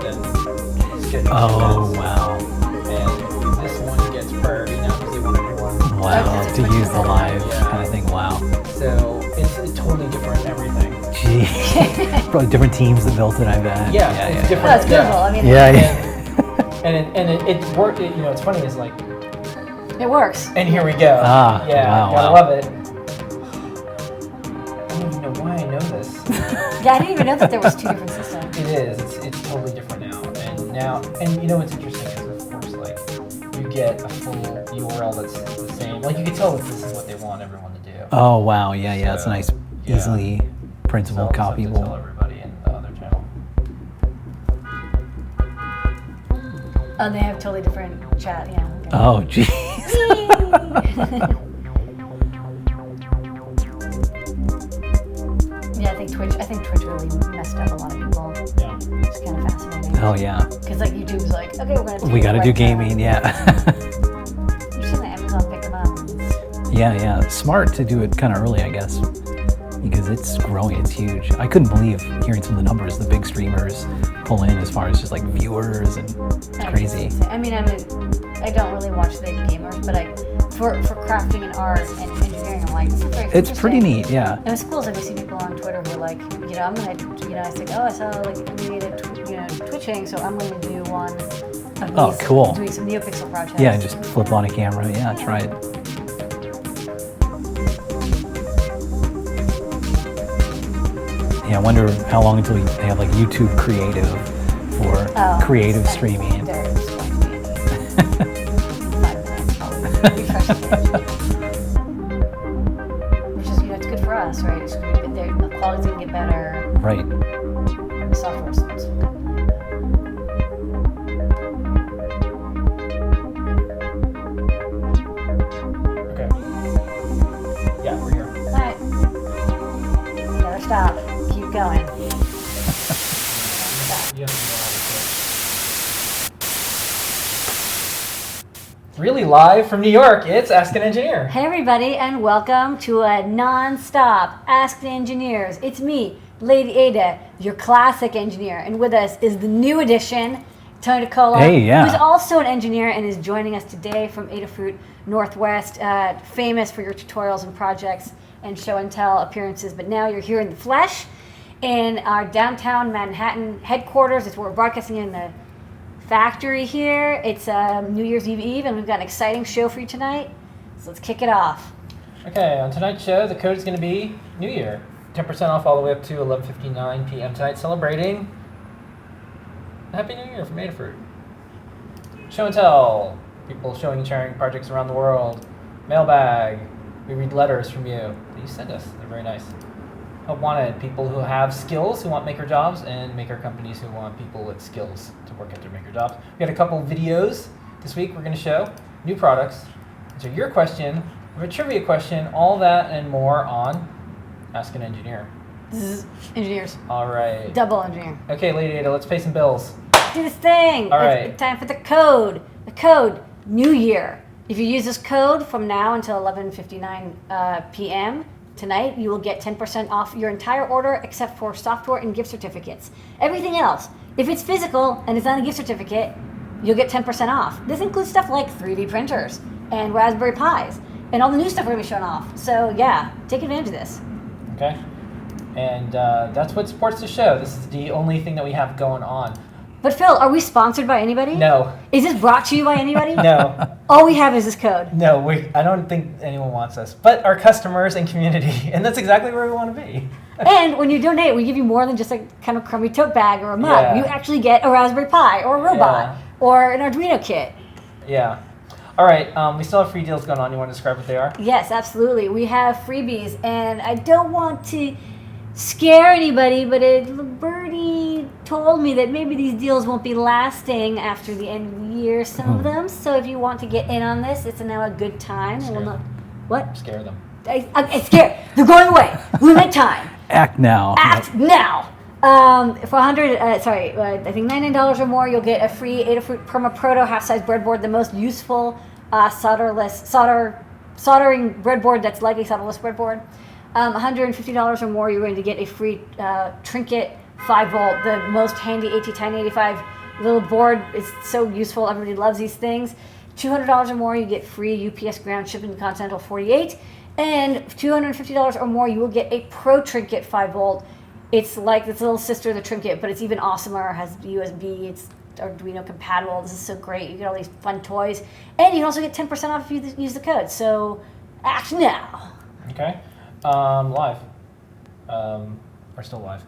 it's getting wow. And this one gets priority now because they want everyone. Wow, to use the live kind of thing. Wow. So it's totally different everything. Gee. Probably different teams that built it, I bet. Yeah, it's different. Well, it's Google. I mean, And it worked. You know, it's funny. It's like it works. And here we go. Wow. Gotta love it. I don't even know why I know this. Yeah, I didn't even know that there was two different systems. It is. It's totally different now. And you know what's interesting is, of course, like you get a full URL that's the same. Like you can tell that this is what they want everyone to do. Oh wow, yeah, it's a nice, easily printable, So I'll just have to copyable. tell everybody in the other channel. Oh, they have totally different chat. Yeah. Okay. Oh jeez. Yeah, I think Twitch really messed up a lot of people. Yeah. It's kind of fascinating. Oh yeah. Because like YouTube's like, okay, we're gonna. We got to do gaming, yeah. You've seen the Amazon pick them up. Yeah. Smart to do it kind of early, I guess, because it's growing. It's huge. I couldn't believe hearing some of the numbers the big streamers pull in as far as just like viewers, and it's crazy. I mean, I don't really watch the gamers, but for crafting and art and engineering, I'm like, this is very It's pretty interesting. neat, yeah. And it's cool as I see people on Twitter who are like, I'm gonna, I think, I saw like twitching, so I'm gonna do one of these, cool. doing some NeoPixel projects. Yeah, just flip on a camera. Yeah, try it. Yeah, I wonder how long until they have like YouTube Creative for creative streaming. There is going to be 5 minutes probably. Refreshing it. Which is, it's good for us, right? It's gonna get there, the quality's gonna get better. Right. The software's good. Okay. Yeah, we're here. All right. Never stop. Keep going. You have to know how to cook. Really live from New York, it's Ask an Engineer. Hey everybody, and welcome to a non-stop Ask the Engineers. It's me, Lady Ada, your classic engineer, and with us is the new addition, Tony DeCola, Hey, yeah. who's also an engineer and is joining us today from Adafruit Northwest, famous for your tutorials and projects and show and tell appearances, but now you're here in the flesh in our downtown Manhattan headquarters. It's where we're broadcasting in the factory here. It's New Year's Eve, and we've got an exciting show for you tonight. So let's kick it off. Okay, on tonight's show, the code is going to be New Year. 10% off all the way up to 11:59 p.m. tonight, celebrating Happy New Year from Adafruit. Show and tell. People showing and sharing projects around the world. Mailbag. We read letters from you that you send us. They're very nice. Help wanted. People who have skills, who want maker jobs, and maker companies who want people with skills to work at their maker jobs. We got a couple videos this week we're going to show. New products. Answer your question. We have a trivia question. All that and more on Ask an Engineer. Engineers. All right. Double engineer. Okay, Lady Ada, let's pay some bills. Do this thing. All It's right. time for the code. The code, New Year. If you use this code from now until 11:59 p.m. tonight, you will get 10% off your entire order except for software and gift certificates. Everything else, if it's physical and it's not a gift certificate, you'll get 10% off. This includes stuff like 3D printers and Raspberry Pis and all the new stuff we're going to be showing off. So yeah, take advantage of this. Okay? And that's what supports the show. This is the only thing that we have going on. But Phil, are we sponsored by anybody? No. Is this brought to you by anybody? No. All we have is this code. No, I don't think anyone wants us. But our customers and community. And that's exactly where we want to be. And when you donate, we give you more than just a kind of crummy tote bag or a mug. Yeah. You actually get a Raspberry Pi or a robot or an Arduino kit. Yeah. All right. We still have free deals going on. You want to describe what they are? Yes, absolutely. We have freebies, and I don't want to scare anybody, but Bertie told me that maybe these deals won't be lasting after the end of the year, some of them. So if you want to get in on this, it's now a good time. And we'll not, what? Scare them. I'm scared. They're going away. Limited time. Act now. Act now. For I think $99 or more, you'll get a free Adafruit Perma Proto half-size breadboard, the most useful soldering breadboard that's like a solderless breadboard. $150 or more, you're going to get a free trinket 5-volt, the most handy AT1085 little board. Is so useful. Everybody loves these things. $200 or more, you get free UPS ground shipping to Continental 48. And $250 or more, you will get a Pro Trinket 5-volt. It's like its little sister, the Trinket, but it's even awesomer. It has USB. It's Arduino compatible. This is so great. You get all these fun toys. And you can also get 10% off if you use the code. So act now. Okay. Live. We're still live.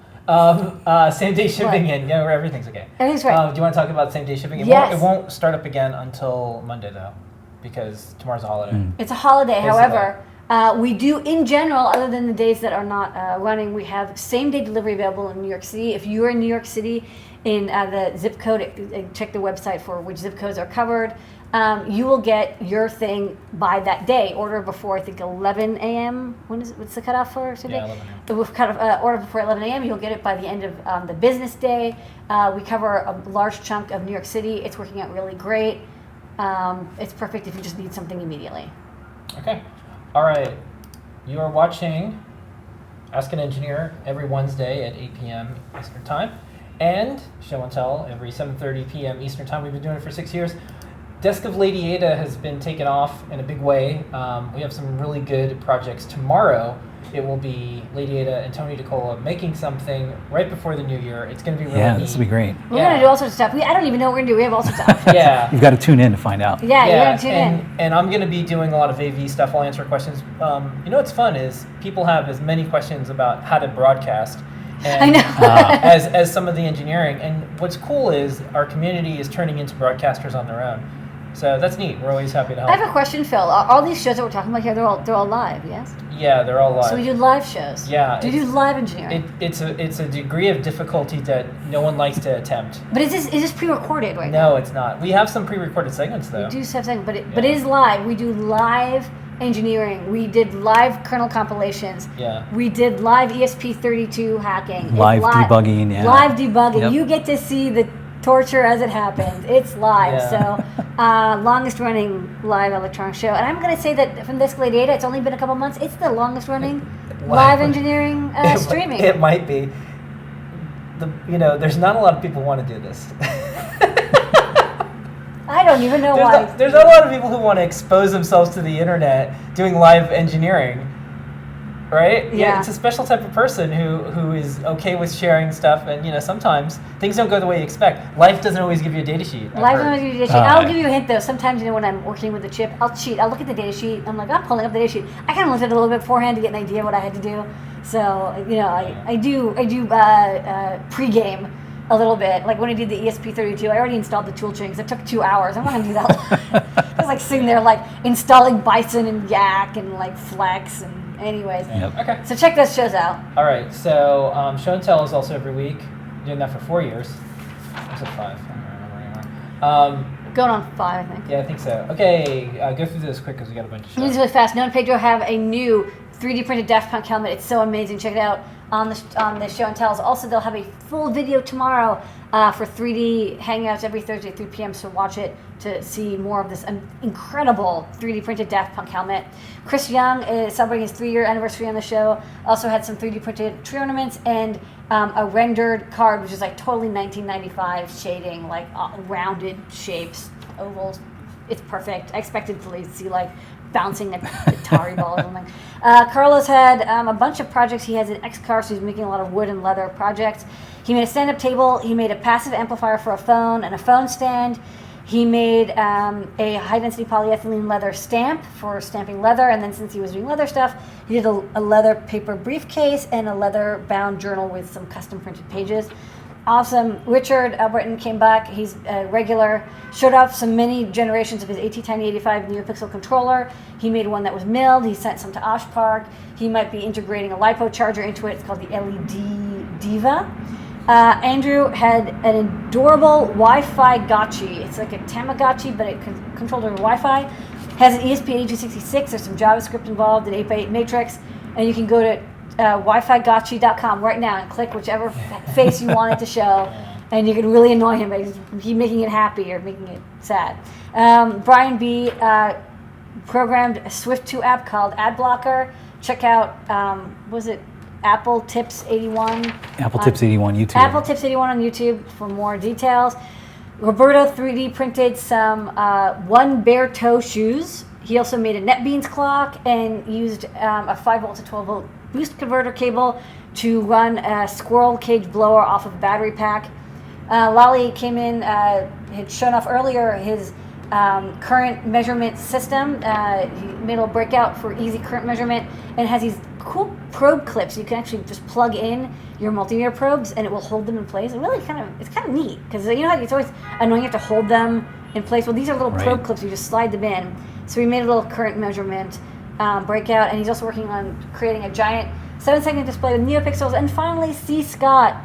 Same day shipping and everything's okay. Everything's great. Do you want to talk about same day shipping? Yes. It won't start up again until Monday though, because tomorrow's a holiday. It's a holiday. Basically. However, we do in general, other than the days that are not running, we have same day delivery available in New York City. If you are in New York City, in the zip code, check the website for which zip codes are covered. You will get your thing by that day. Order before, I think, 11 a.m. When is it? What's the cutoff for today? Yeah, 11 a.m. Order before 11 a.m. You'll get it by the end of the business day. We cover a large chunk of New York City. It's working out really great. It's perfect if you just need something immediately. Okay. All right. You are watching Ask an Engineer every Wednesday at 8 p.m. Eastern Time. And Show and Tell every 7:30 p.m. Eastern Time. We've been doing it for 6 years. Desk of Lady Ada has been taken off in a big way. We have some really good projects. Tomorrow, it will be Lady Ada and Tony DeCola making something right before the new year. It's going to be really neat. this will be great. We're going to do all sorts of stuff. I don't even know what we're going to do. We have all sorts of stuff. Yeah. You've got to tune in to find out. Yeah, you got to tune in. And I'm going to be doing a lot of AV stuff. I'll answer questions. What's fun is people have as many questions about how to broadcast. And I know. as some of the engineering. And what's cool is our community is turning into broadcasters on their own. So that's neat. We're always happy to help. I have a question, Phil. All these shows that we're talking about here, they're all live, yes? Yeah, they're all live. So we do live shows. Yeah. Do you do live engineering? It's a degree of difficulty that no one likes to attempt. But is this pre-recorded right now? No, it's not. We have some pre-recorded segments though. We do have segments, but it is live. We do live engineering. We did live kernel compilations. Yeah. We did live ESP32 hacking. Live debugging, yeah. Live debugging. Yep. You get to see the torture as it happens. It's live. Yeah. So longest running live electronic show. And I'm going to say that from this data, it's only been a couple months. It's the longest running live engineering streaming. It might be. There's not a lot of people who want to do this. I don't even know why. There's not a lot of people who want to expose themselves to the internet doing live engineering, right? Yeah. It's a special type of person who is okay with sharing stuff, and sometimes things don't go the way you expect. Life doesn't always give you a data sheet. Live doesn't give you a data sheet. I'll give you a hint though. Sometimes when I'm working with the chip, I'll cheat. I'll look at the data sheet. I'm like, I'm pulling up the data sheet. I kind of looked at it a little bit beforehand to get an idea what I had to do. So I do pregame a little bit. Like when I did the ESP32, I already installed the toolchain because it took 2 hours. I'm not gonna do that. I was like sitting there like installing Bison and Yak and like Flex and anyways. Yep. Okay. So check those shows out. All right. So Show and Tell is also every week. Doing that for 4 years. Or is it 5? I don't remember anymore. Going on 5, I think. Yeah, I think so. Okay, go through this quick because we got a bunch of This is stuff. really fast. Noah and Pedro have a new 3D printed Daft Punk helmet. It's so amazing. Check it out on the Show and Tells. Also, they'll have a full video tomorrow for 3D Hangouts every Thursday at 3 p.m. So watch it to see more of this incredible 3D printed Daft Punk helmet. Chris Young is celebrating his 3-year anniversary on the show. Also had some 3D printed tree ornaments and a rendered card, which is like totally 1995 shading, like rounded shapes, ovals. It's perfect. I expected to see like bouncing a Atari ball or something. Carlos had a bunch of projects. He has an X-Car, so he's making a lot of wood and leather projects. He made a stand-up table. He made a passive amplifier for a phone and a phone stand. He made a high-density polyethylene leather stamp for stamping leather, and then since he was doing leather stuff, he did a leather paper briefcase and a leather-bound journal with some custom-printed pages. Awesome. Richard Albritton came back. He's a regular. Showed off some many generations of his AT1085 NeoPixel controller. He made one that was milled. He sent some to Osh Park. He might be integrating a LiPo charger into it. It's called the LED Diva. Andrew had an adorable Wi-Fi gotchi. It's like a Tamagotchi, but it controlled over Wi-Fi. Has an ESP8266. There's some JavaScript involved, an 8x8 matrix, and you can go to WiFiGotchi.com right now and click whichever face you want it to show, and you can really annoy him by making it happy or making it sad. Brian B. Programmed a Swift 2 app called Ad Blocker. Check out, was it Apple Tips 81. Apple Tips 81 YouTube. Apple Tips 81 on YouTube for more details. Roberto 3D printed some one bare toe shoes. He also made a NetBeans clock and used a 5 volt to 12 volt boost converter cable to run a squirrel cage blower off of a battery pack. Lally came in, had shown off earlier his current measurement system. He made a little breakout for easy current measurement and has these cool probe clips. You can actually just plug in your multimeter probes and it will hold them in place. It's kind of neat because you know how it's always annoying you have to hold them in place. Well, these are little probe clips. You just slide them in. So we made a little current measurement breakout, and he's also working on creating a giant 7-second display with neopixels. And finally, C. Scott,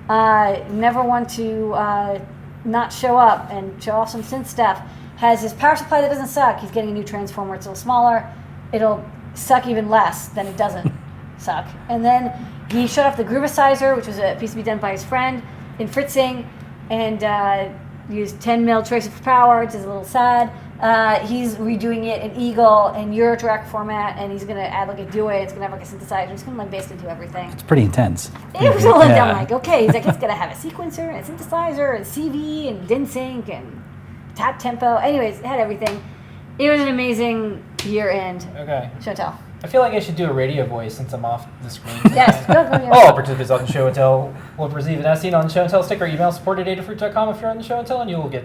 never one to not show up and show off some synth stuff, has his power supply that doesn't suck. He's getting a new transformer. It's a little smaller. It'll suck even less than it doesn't suck. And then he showed off the Groovicizer, which was a PCB done by his friend in Fritzing, and used 10 mil tracer for power, which is a little sad. He's redoing it in Eagle and Eurotrack format, and he's going to add like a duet. It's going to have like a synthesizer. He's going to like basically do everything. It's pretty intense. It was all I'm like, okay. He's like, it's going to have a sequencer and a synthesizer and CV and DIN sync and tap tempo. Anyways, it had everything. It was an amazing year end. Okay. Show-tell. I feel like I should do a radio voice since I'm off the screen. Yes, go. All participants on the Show and Tell will receive an SC on the Show and Tell sticker. Email support@adafruit.com if you're on the Show and Tell, and you will get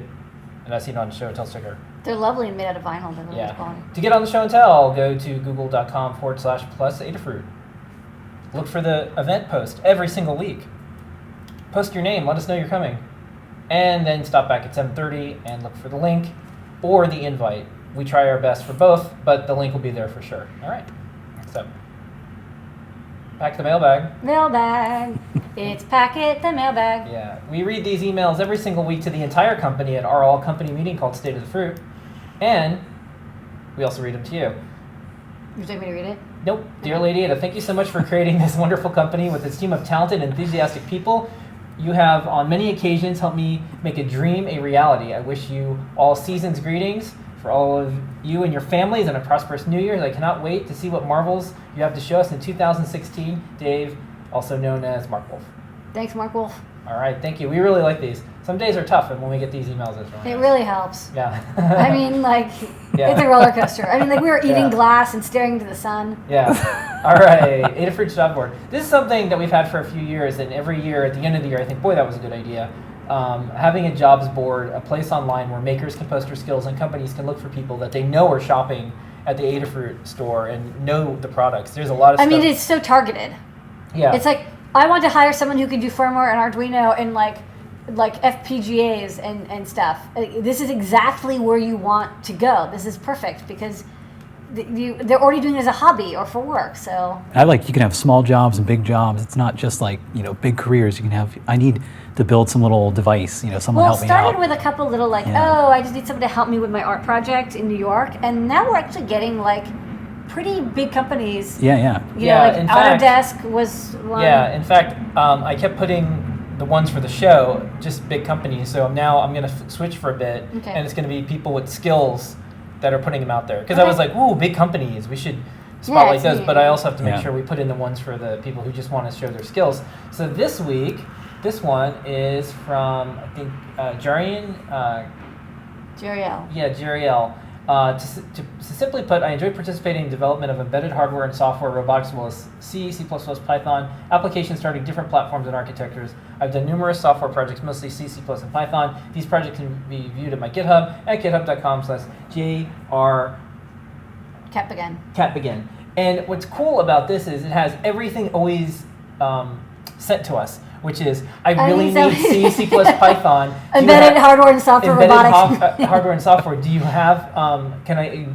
an SC on the Show and Tell sticker. They're lovely and made out of vinyl. They're really good quality. To get on the Show and Tell, go to google.com/plus Adafruit. Look for the event post every single week. Post your name. Let us know you're coming. And then stop back at 7:30 and look for the link or the invite. We try our best for both, but the link will be there for sure. All right. So, back to the mailbag. Mailbag. It's Packet the Mailbag. Yeah. We read these emails every single week to the entire company at our all-company meeting called State of the Fruit. And we also read them to you. Would you like me to read it? Nope. Dear Lady Ada, thank you so much for creating this wonderful company with its team of talented, enthusiastic people. You have, on many occasions, helped me make a dream a reality. I wish you all season's greetings for all of you and your families and a prosperous New Year. I cannot wait to see what marvels you have to show us in 2016. Dave, also known as Mark Wolf. Thanks, Mark Wolf. All right, thank you. We really like these. Some days are tough, and when we get these emails, it's really It nice. really helps. Yeah. I mean, like, Yeah. it's a roller coaster. I mean, like, we were eating Yeah. glass and staring into the sun. Yeah. All right. Adafruit.board. This is something that we've had for a few years, and every year at the end of the year, I think, boy, that was a good idea. Having a jobs board, a place online where makers can post their skills and companies can look for people that they know are shopping at the Adafruit store and know the products. There's a lot of I stuff. mean, it's so targeted. Yeah. It's like, I want to hire someone who can do firmware and Arduino and like FPGAs and stuff. This is exactly where you want to go. This is perfect because they're already doing it as a hobby or for work. So You can have small jobs and big jobs. It's not just like, big careers. You can have, I need to build some little device, someone help me out. Well, it started with a couple little Yeah. I just need someone to help me with my art project in New York. And now we're actually getting like pretty big companies. Yeah. In fact- Autodesk was one. Yeah, in fact, I kept putting the ones for the show, just big companies. So now I'm going to switch for a bit, Okay. and it's going to be people with skills that are putting them out there. Because I Okay. was like, ooh, big companies, we should spotlight it's those. neat. But I also have to make Yeah. sure we put in the ones for the people who just want to show their skills. So this week, this one is from, I think, Jarian. Jeriel. Yeah, Jeriel. To simply put, I enjoy participating in development of embedded hardware and software, robotics, as well as C, C++, Python, applications starting different platforms and architectures. I've done numerous software projects, mostly C, C++, and Python. These projects can be viewed at my GitHub at github.com/jr Catbegin. And what's cool about this is it has everything always sent to us, which is, I really need C, C++, Python. Embedded hardware and software robotics. Hardware and software. Do you have? Can I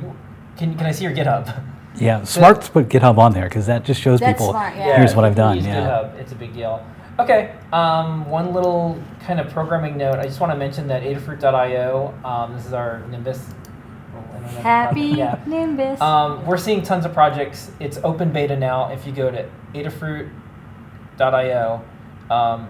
see your GitHub? Yeah, smart to put GitHub on there because that just shows That's people, smart, yeah. here's what I've done. Use Yeah. GitHub. It's a big deal. Okay, one little kind of programming note. I just want to mention that Adafruit.io, this is our Nimbus. Happy Yeah. Nimbus. We're seeing tons of projects. It's open beta now. If you go to Adafruit.io,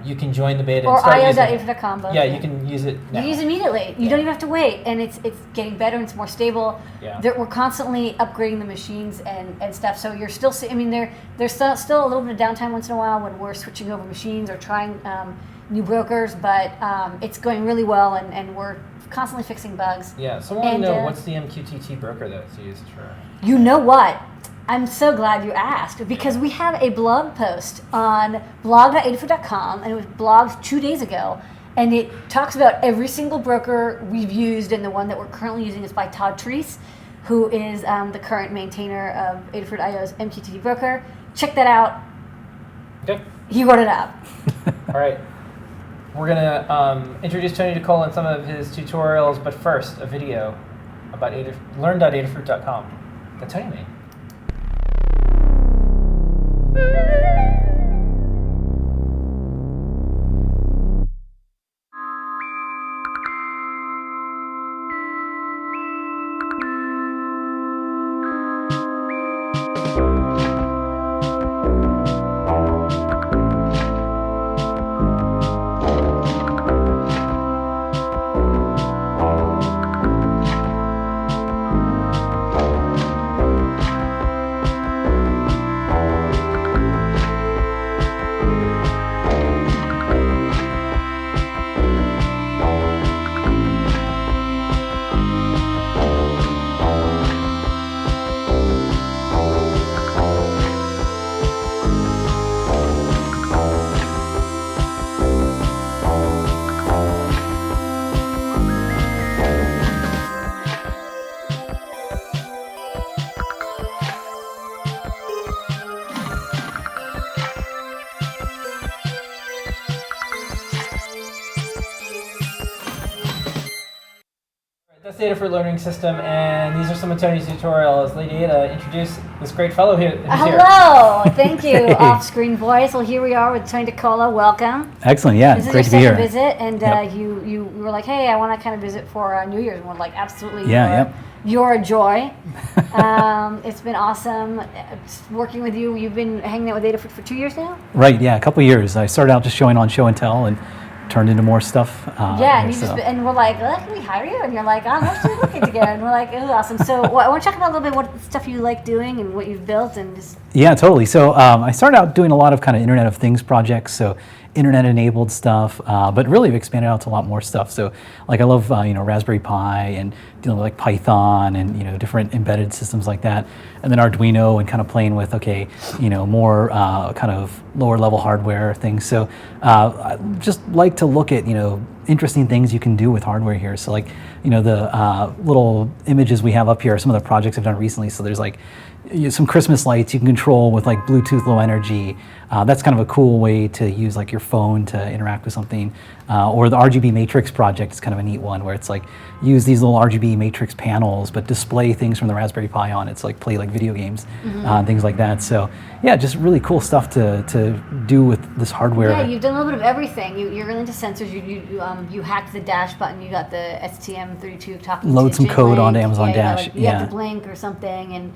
you can join the beta Or and start using it. io.adafruit.com. both. Yeah, you can use it now. You use it immediately. You don't even have to wait, and it's getting better and it's more stable. Yeah. We're constantly upgrading the machines and stuff. So you're still. I mean, there's still a little bit of downtime once in a while when we're switching over machines or trying new brokers, but it's going really well, and we're constantly fixing bugs. Yeah. So I want to know what's the MQTT broker that's used for. You know what? I'm so glad you asked, because we have a blog post on blog.adafruit.com, and it was blogged 2 days ago, and it talks about every single broker we've used, and the one that we're currently using is by Todd Treese, who is the current maintainer of Adafruit IO's MQTT broker. Check that out. Okay. He wrote it up. All right. We're going to introduce Tony DeCola and some of his tutorials, but first, a video about learn.adafruit.com that Tony made. That's Adafruit Learning System, and these are some of Tony's tutorials. Lady Ada, introduce this great fellow here. Hello, thank you, off-screen voice. Well, here we are with Tony DeCola. Welcome. Excellent, yeah, This is great your to be here. second visit, and Yep. you were like, hey, I want to kind of visit for New Year's, and we're like, absolutely. Yeah, You're a joy. It's been awesome working with you. You've been hanging out with Adafruit for 2 years now? Right, yeah, a couple of years. I started out just showing on Show and Tell and turned into more stuff. Yeah, and we're like, can we hire you? And you're like, I'm actually looking together. And we're like, oh, awesome. So I want to talk about a little bit what stuff you like doing and what you've built and just. Yeah, totally. So I started out doing a lot of kind of Internet of Things projects, so internet-enabled stuff, but really I've expanded out to a lot more stuff. So, like, I love Raspberry Pi and dealing with like Python and different embedded systems like that, and then Arduino and kind of playing with more kind of lower-level hardware things. So I just like to look at interesting things you can do with hardware here. So like the little images we have up here are some of the projects I've done recently. So there's like some Christmas lights you can control with like Bluetooth Low Energy. That's kind of a cool way to use like your phone to interact with something. Or the RGB matrix project is kind of a neat one where it's like use these little RGB matrix panels but display things from the Raspberry Pi on it. So like play like video games, things like that. So yeah, just really cool stuff to do with this hardware. Yeah, you've done a little bit of everything. You're really into sensors. You hacked the dash button. You got the STM32 talking Load to some Jim code Link. onto Amazon Dash. You have the Blink or something, and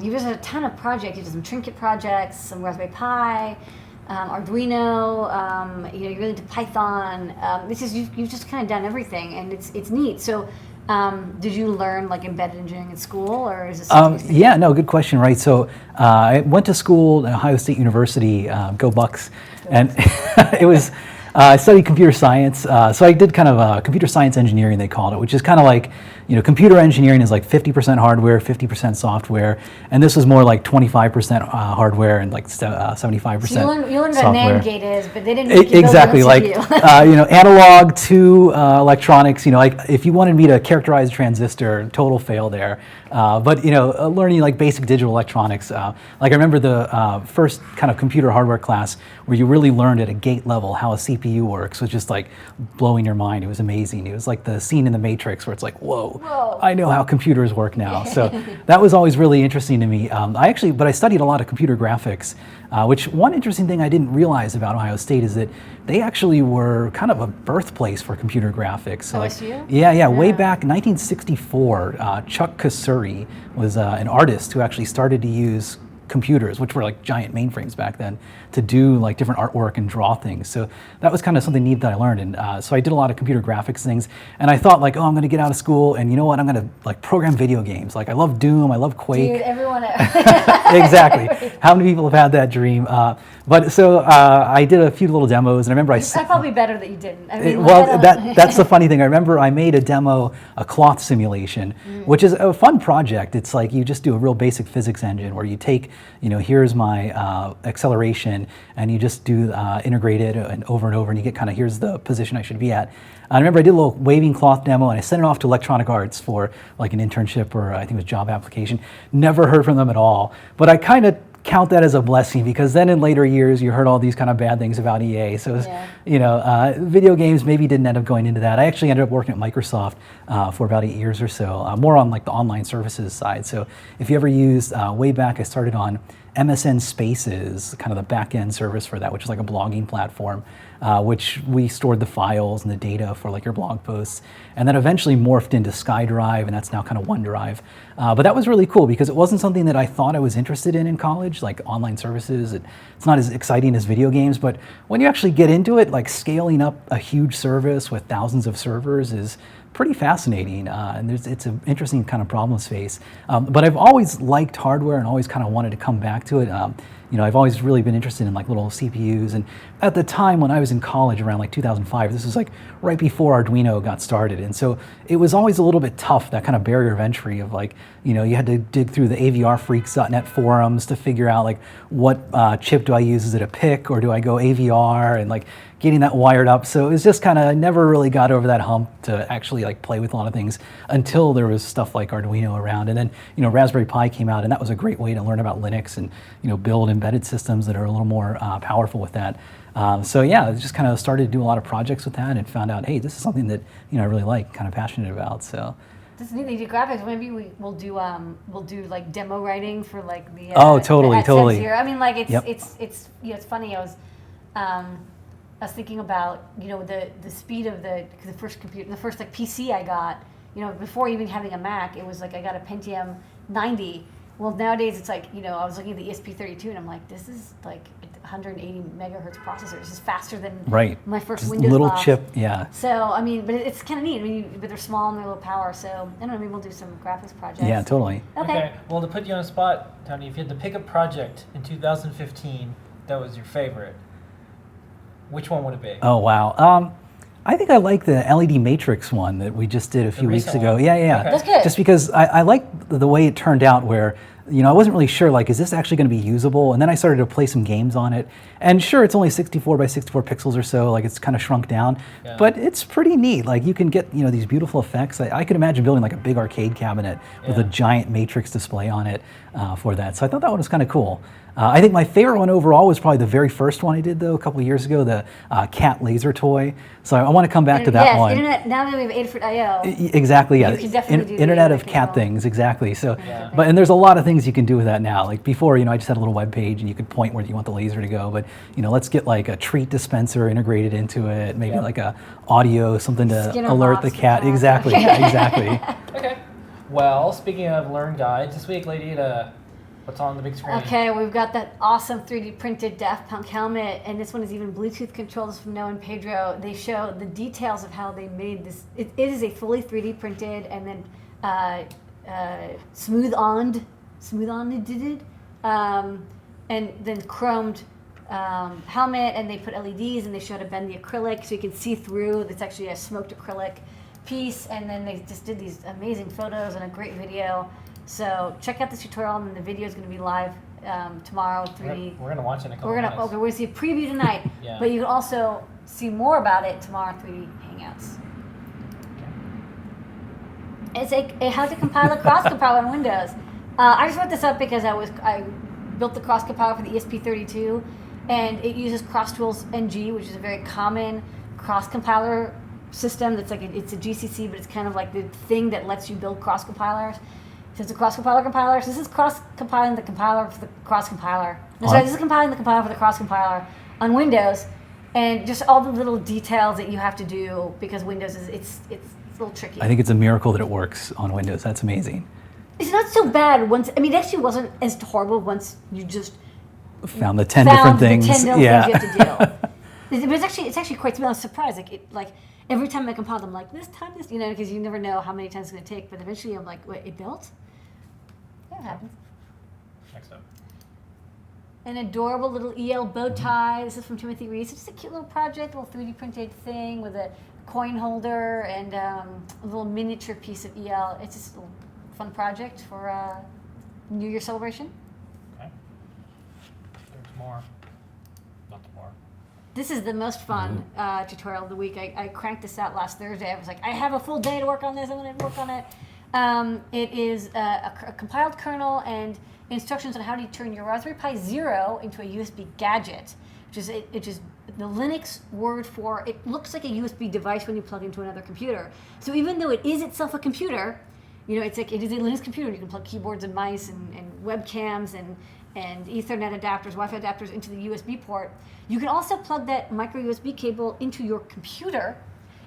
you've done a ton of projects. You did some Trinket projects, some Raspberry Pi, Arduino. You're really into Python. You've just kind of done everything, and it's neat. So. Did you learn like embedded engineering in school, or is this? Yeah, no, good question. Right, so I went to school at Ohio State University, go Bucks, and it was I studied computer science. So I did kind of computer science engineering, they called it, which is kind of like computer engineering is like 50% hardware, 50% software, and this was more like 25% hardware and like 75% So you learned what a software. NAND gate is, but they didn't make you Exactly, build like an CPU. analog to electronics. Like if you wanted me to characterize a transistor, total fail there. But learning like basic digital electronics. Like I remember the first kind of computer hardware class where you really learned at a gate level how a CPU works was just like blowing your mind. It was amazing. It was like the scene in the Matrix where it's like, whoa. I know how computers work now. So that was always really interesting to me. But I studied a lot of computer graphics, which one interesting thing I didn't realize about Ohio State is that they actually were kind of a birthplace for computer graphics. So OSU? Yeah, way back in 1964, Chuck Kasuri was an artist who actually started to use computers, which were like giant mainframes back then, to do like different artwork and draw things. So that was kind of something neat that I learned. And so I did a lot of computer graphics things. And I thought like, oh, I'm going to get out of school and you know what? I'm going to like program video games. Like I love Doom, I love Quake. Dude, everyone. Exactly. How many people have had that dream? But so I did a few little demos, and I remember That's probably better that you didn't. I mean, well, that's the funny thing. I remember I made a demo, a cloth simulation, which is a fun project. It's like you just do a real basic physics engine where you take, here's my acceleration, and you just do integrate it and over, and you get kind of, here's the position I should be at. I remember I did a little waving cloth demo, and I sent it off to Electronic Arts for like an internship or I think it was job application. Never heard from them at all. But I kind of count that as a blessing because then in later years you heard all these kind of bad things about EA. So, video games maybe didn't end up going into that. I actually ended up working at Microsoft for about 8 years or so, more on like the online services side. So if you ever used, way back I started on MSN Spaces, kind of the back-end service for that, which is like a blogging platform, which we stored the files and the data for like your blog posts, and then eventually morphed into SkyDrive, and that's now kind of OneDrive. But that was really cool because it wasn't something that I thought I was interested in college, like online services. It's not as exciting as video games, but when you actually get into it, like scaling up a huge service with thousands of servers is pretty fascinating, and it's an interesting kind of problem space. But I've always liked hardware and always kind of wanted to come back to it. I've always really been interested in like little CPUs, and at the time when I was in college around like 2005, this was like right before Arduino got started, and so it was always a little bit tough, that kind of barrier of entry of like, you had to dig through the AVRfreaks.net forums to figure out like what chip do I use? Is it a PIC or do I go AVR, and like getting that wired up. So it was just kind of, never really got over that hump to actually like play with a lot of things until there was stuff like Arduino around. And then, Raspberry Pi came out, and that was a great way to learn about Linux and, build embedded systems that are a little more powerful with that. So yeah, I just kind of started to do a lot of projects with that and found out, hey, this is something that, I really like, kind of passionate about, so. This is neat. They do graphics. Maybe we'll do like demo writing for like the totally. Here. I mean, like Yep. it's funny. I was thinking about the speed of the first computer, the first like PC I got. Before even having a Mac, it was like I got a Pentium 90. Well, nowadays it's like I was looking at the ESP32 and I'm like, this is like 180 megahertz processor. This is faster than my first just Windows little box. chip, yeah. So I mean, but it's kind of neat. I mean, but they're small and they're low power. So I don't know. Maybe we'll do some graphics projects. Yeah, totally. Okay. Well, to put you on the spot, Tony, if you had to pick a project in 2015 that was your favorite, which one would it be? Oh, wow. I think I like the LED matrix one that we just did a few weeks ago. one? Yeah. Okay. That's good. Just because I like the way it turned out where, I wasn't really sure, like, is this actually going to be usable? And then I started to play some games on it. And sure, it's only 64 by 64 pixels or so, like it's kind of shrunk down. Yeah. But it's pretty neat. Like you can get, these beautiful effects. I could imagine building like a big arcade cabinet with a giant matrix display on it for that. So I thought that one was kind of cool. I think my favorite one overall was probably the very first one I did, though, a couple of years ago, the cat laser toy. So I want to come back to that one. Internet, now that we have Adafruit IO. Exactly, yeah. You can definitely do the Internet of internet cat control. things, exactly. So, Yeah. and there's a lot of things you can do with that now. Like before, I just had a little web page and you could point where you want the laser to go. But, let's get like a treat dispenser integrated into it, maybe like a audio, something to Skinner alert box the for cat. cats. Exactly, yeah, exactly. Okay. Well, speaking of Learn Guides, this week, Lady Ada, what's on the big screen? Okay, we've got that awesome 3D printed Daft Punk helmet, and this one is even Bluetooth controlled. This is from Noah and Pedro. They show the details of how they made this. It is a fully 3D printed and then smooth-oned, and then chromed helmet, and they put LEDs, and they show how to bend the acrylic so you can see through. It's actually a smoked acrylic piece, and then they just did these amazing photos and a great video. So check out this tutorial, and then the video is going to be live tomorrow. 3D. We're gonna watch it in a couple We're minutes. gonna see a preview tonight, Yeah. but you can also see more about it tomorrow. 3D Hangouts. It's a how to compile a cross compiler on Windows. I just wrote this up because I built the cross compiler for the ESP32, and it uses CrossTools NG, which is a very common cross compiler system. That's like it's a GCC, but it's kind of like the thing that lets you build cross compilers. So it's a cross compiler compiler. So this is cross compiling the compiler for the cross compiler. No, sorry, this is compiling the compiler for the cross compiler on Windows, and just all the little details that you have to do because Windows is it's a little tricky. I think it's a miracle that it works on Windows. That's amazing. It's not so bad once. I mean, it actually wasn't as horrible once you just Found the 10 different things. The 10 different yeah. things you have to do. It's actually quite smooth. I was surprised. Like every time I compiled, I'm like, this, because you never know how many times it's going to take. But eventually, I'm like, wait, it built? Yeah, it happens. Next up. An adorable little EL bow tie. This is from Timothy Reese. It's just a cute little project, a little 3D printed thing with a coin holder and a little miniature piece of EL. It's just a little fun project for New Year celebration. Okay. There's more. Not more. This is the most fun tutorial of the week. I cranked this out last Thursday. I was like, I have a full day to work on this. I'm going to work on it. It is a compiled kernel and instructions on how to turn your Raspberry Pi Zero into a USB gadget, which is the Linux word for, it looks like a USB device when you plug into another computer. So even though it is itself a computer, it's like it is a Linux computer. You can plug keyboards and mice and webcams and Ethernet adapters, Wi-Fi adapters into the USB port. You can also plug that micro USB cable into your computer,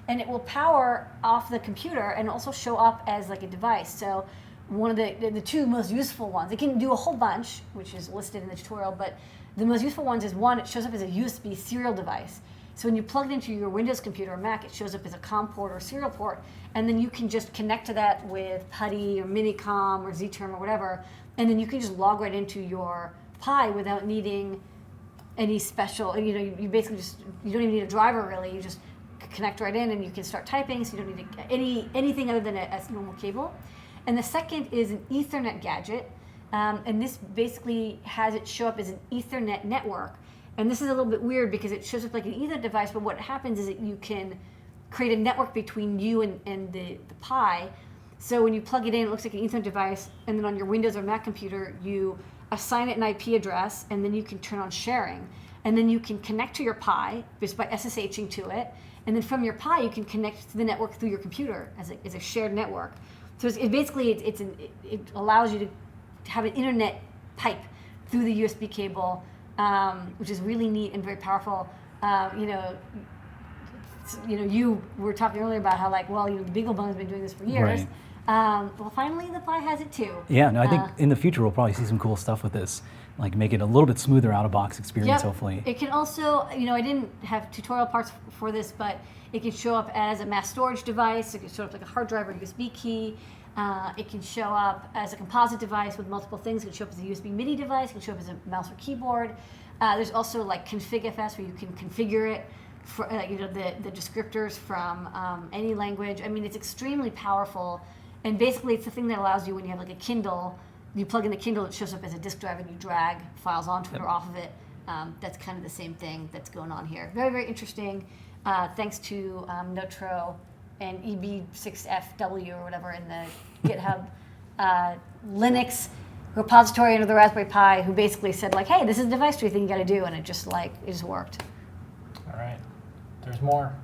and it will power off the computer and also show up as like a device. So one of the two most useful ones, it can do a whole bunch, which is listed in the tutorial, but the most useful ones is one, it shows up as a USB serial device. So when you plug it into your Windows computer or Mac, it shows up as a COM port or serial port, and then you can just connect to that with PuTTY or Minicom or ZTerm or whatever, and then you can just log right into your Pi without needing any special, you basically you don't even need a driver really, you just connect right in and you can start typing, so you don't need anything other than a normal cable. And the second is an Ethernet gadget, and this basically has it show up as an Ethernet network. And this is a little bit weird because it shows up like an Ethernet device, but what happens is that you can create a network between you and the Pi. So when you plug it in, it looks like an Ethernet device, and then on your Windows or Mac computer, you assign it an IP address, and then you can turn on sharing. And then you can connect to your Pi just by SSHing to it, and then from your Pi, you can connect to the network through your computer as a shared network. So it allows you to have an internet pipe through the USB cable, which is really neat and very powerful. You were talking earlier about how the BeagleBone has been doing this for years. Right. Well, finally the Pi has it too. Yeah, no, I think in the future we'll probably see some cool stuff with this, like make it a little bit smoother out-of-box experience, hopefully. It can also, I didn't have tutorial parts for this, but it can show up as a mass storage device. It can show up like a hard drive or USB key. It can show up as a composite device with multiple things. It can show up as a USB MIDI device. It can show up as a mouse or keyboard. There's also like config.fs where you can configure it for the descriptors from any language. I mean, it's extremely powerful. And basically, it's the thing that allows you when you have like a Kindle, you plug in the Kindle, it shows up as a disk drive, and you drag files onto it or off of it. That's kind of the same thing that's going on here. Very, very interesting. Thanks to Notro and EB6FW or whatever in the GitHub Linux repository under the Raspberry Pi, who basically said like, hey, this is a device tree thing you got to do, and it just worked. All right. There's more.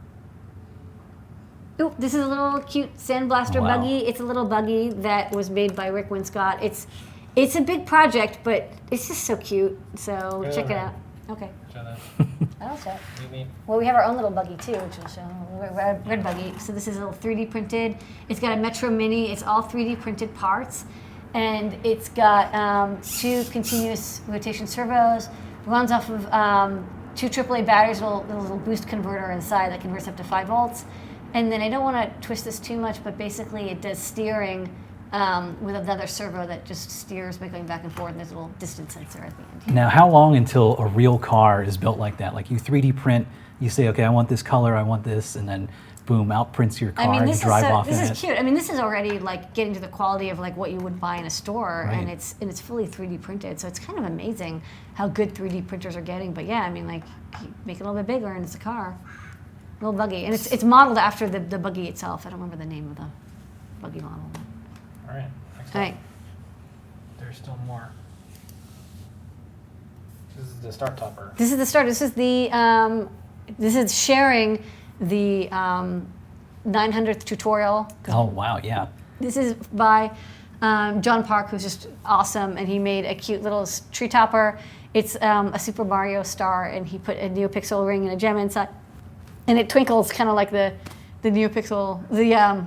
Ooh, this is a little cute Sandblaster buggy. It's a little buggy that was made by Rick Winscott. It's a big project, but it's just so cute. So check it out. Okay. Show that. I'll show it. You mean? Well, we have our own little buggy too, which will show. Red buggy. So this is a little 3D printed. It's got a Metro Mini. It's all 3D printed parts, and it's got 2 continuous rotation servos. Runs off of 2 AAA batteries. A little boost converter inside that converts up to 5 volts. And then I don't want to twist this too much, but basically it does steering with another servo that just steers by going back and forth, and there's a little distance sensor at the end. Now, how long until a real car is built like that? Like you 3D print, you say, okay, I want this color, I want this, and then boom, out prints your car, you drive off in it. This is cute. I mean, this is already like getting to the quality of like what you would buy in a store, Right. and it's fully 3D printed. So it's kind of amazing how good 3D printers are getting. But yeah, I mean, like you make it a little bit bigger, and it's a car. Little buggy, and it's modeled after the buggy itself. I don't remember the name of the buggy model. All right. Next All up. right, There's still more. This is the start topper. this is the start. This is sharing the 900th tutorial. Oh, wow, yeah. This is by John Park, who's just awesome, and he made a cute little tree topper. It's a Super Mario star, and he put a NeoPixel ring and a gem inside. And it twinkles kind of like the NeoPixel, the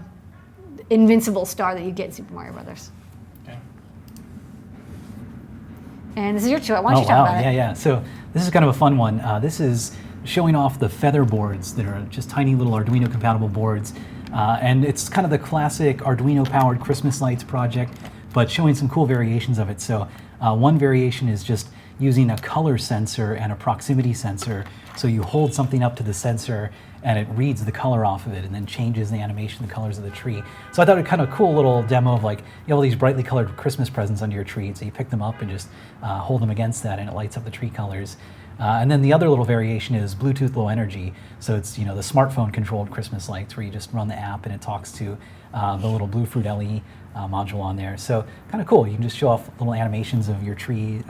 Invincible star that you get in Super Mario Brothers. Okay. And this is your tour. Why don't you talk wow, about it? yeah. So this is kind of a fun one. This is showing off the feather boards that are just tiny little Arduino compatible boards. And it's kind of the classic Arduino powered Christmas lights project, but showing some cool variations of it. So one variation is just using a color sensor and a proximity sensor. So you hold something up to the sensor and it reads the color off of it and then changes the animation, the colors of the tree. So I thought it kind of a cool little demo of like, you have all these brightly colored Christmas presents under your tree. So you pick them up and just hold them against that and it lights up the tree colors. And then the other little variation is Bluetooth Low Energy. So it's, you know, the smartphone controlled Christmas lights where you just run the app and it talks to the little Bluefruit LE module on there. So kind of cool. You can just show off little animations of your tree.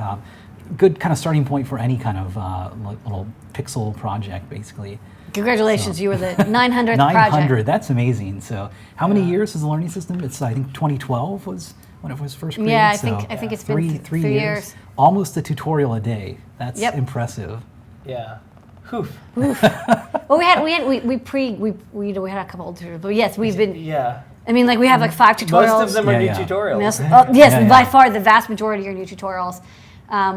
Good kind of starting point for any kind of little pixel project, basically. Congratulations, you were the 900th 900, project. that's amazing. So how many years is the learning system? It's, I think 2012 was when it was first created. Yeah, I so think it's three been 3 years. Almost a tutorial a day. That's Yep. impressive. Yeah. Hoof. Well, we had a couple old tutorials, but yes, we've been. Yeah. I mean, like we have like 5 tutorials. Most of them are new Yeah. tutorials. Yes, Yeah, by yeah. far the vast majority are new tutorials.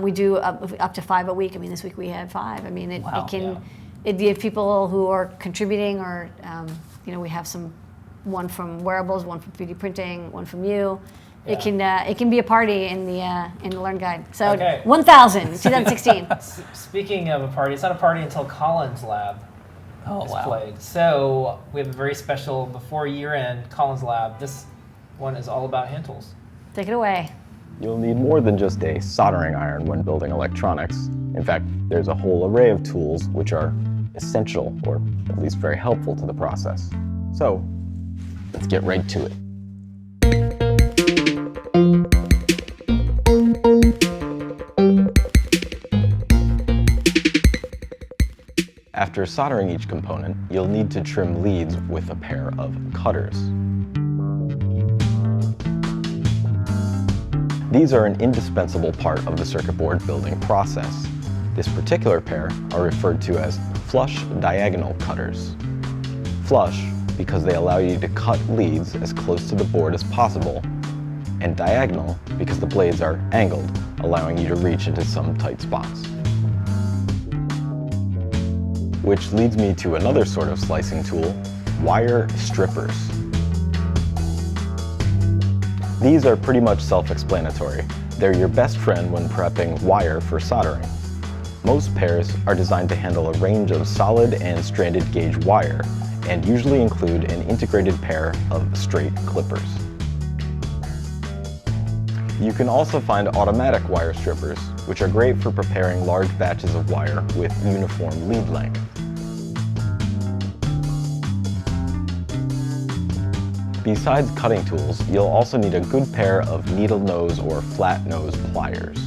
We do up to 5 a week. I mean, this week we had 5. I mean, Wow. it can. It give people who are contributing, or we have one from wearables, one from 3D printing, one from you. Yeah. It can be a party in the Learn Guide. So Okay. 1,000 2016. Speaking of a party, it's not a party until Collins Lab is played. So we have a very special, before year end, Collins Lab. This one is all about hand tools. Take it away. You'll need more than just a soldering iron when building electronics. In fact, there's a whole array of tools which are essential, or at least very helpful to the process. So, let's get right to it. After soldering each component, you'll need to trim leads with a pair of cutters. These are an indispensable part of the circuit board building process. This particular pair are referred to as flush diagonal cutters. Flush because they allow you to cut leads as close to the board as possible, and diagonal because the blades are angled, allowing you to reach into some tight spots. Which leads me to another sort of slicing tool, wire strippers. These are pretty much self-explanatory. They're your best friend when prepping wire for soldering. Most pairs are designed to handle a range of solid and stranded gauge wire, and usually include an integrated pair of straight clippers. You can also find automatic wire strippers, which are great for preparing large batches of wire with uniform lead length. Besides cutting tools, you'll also need a good pair of needle nose or flat nose pliers.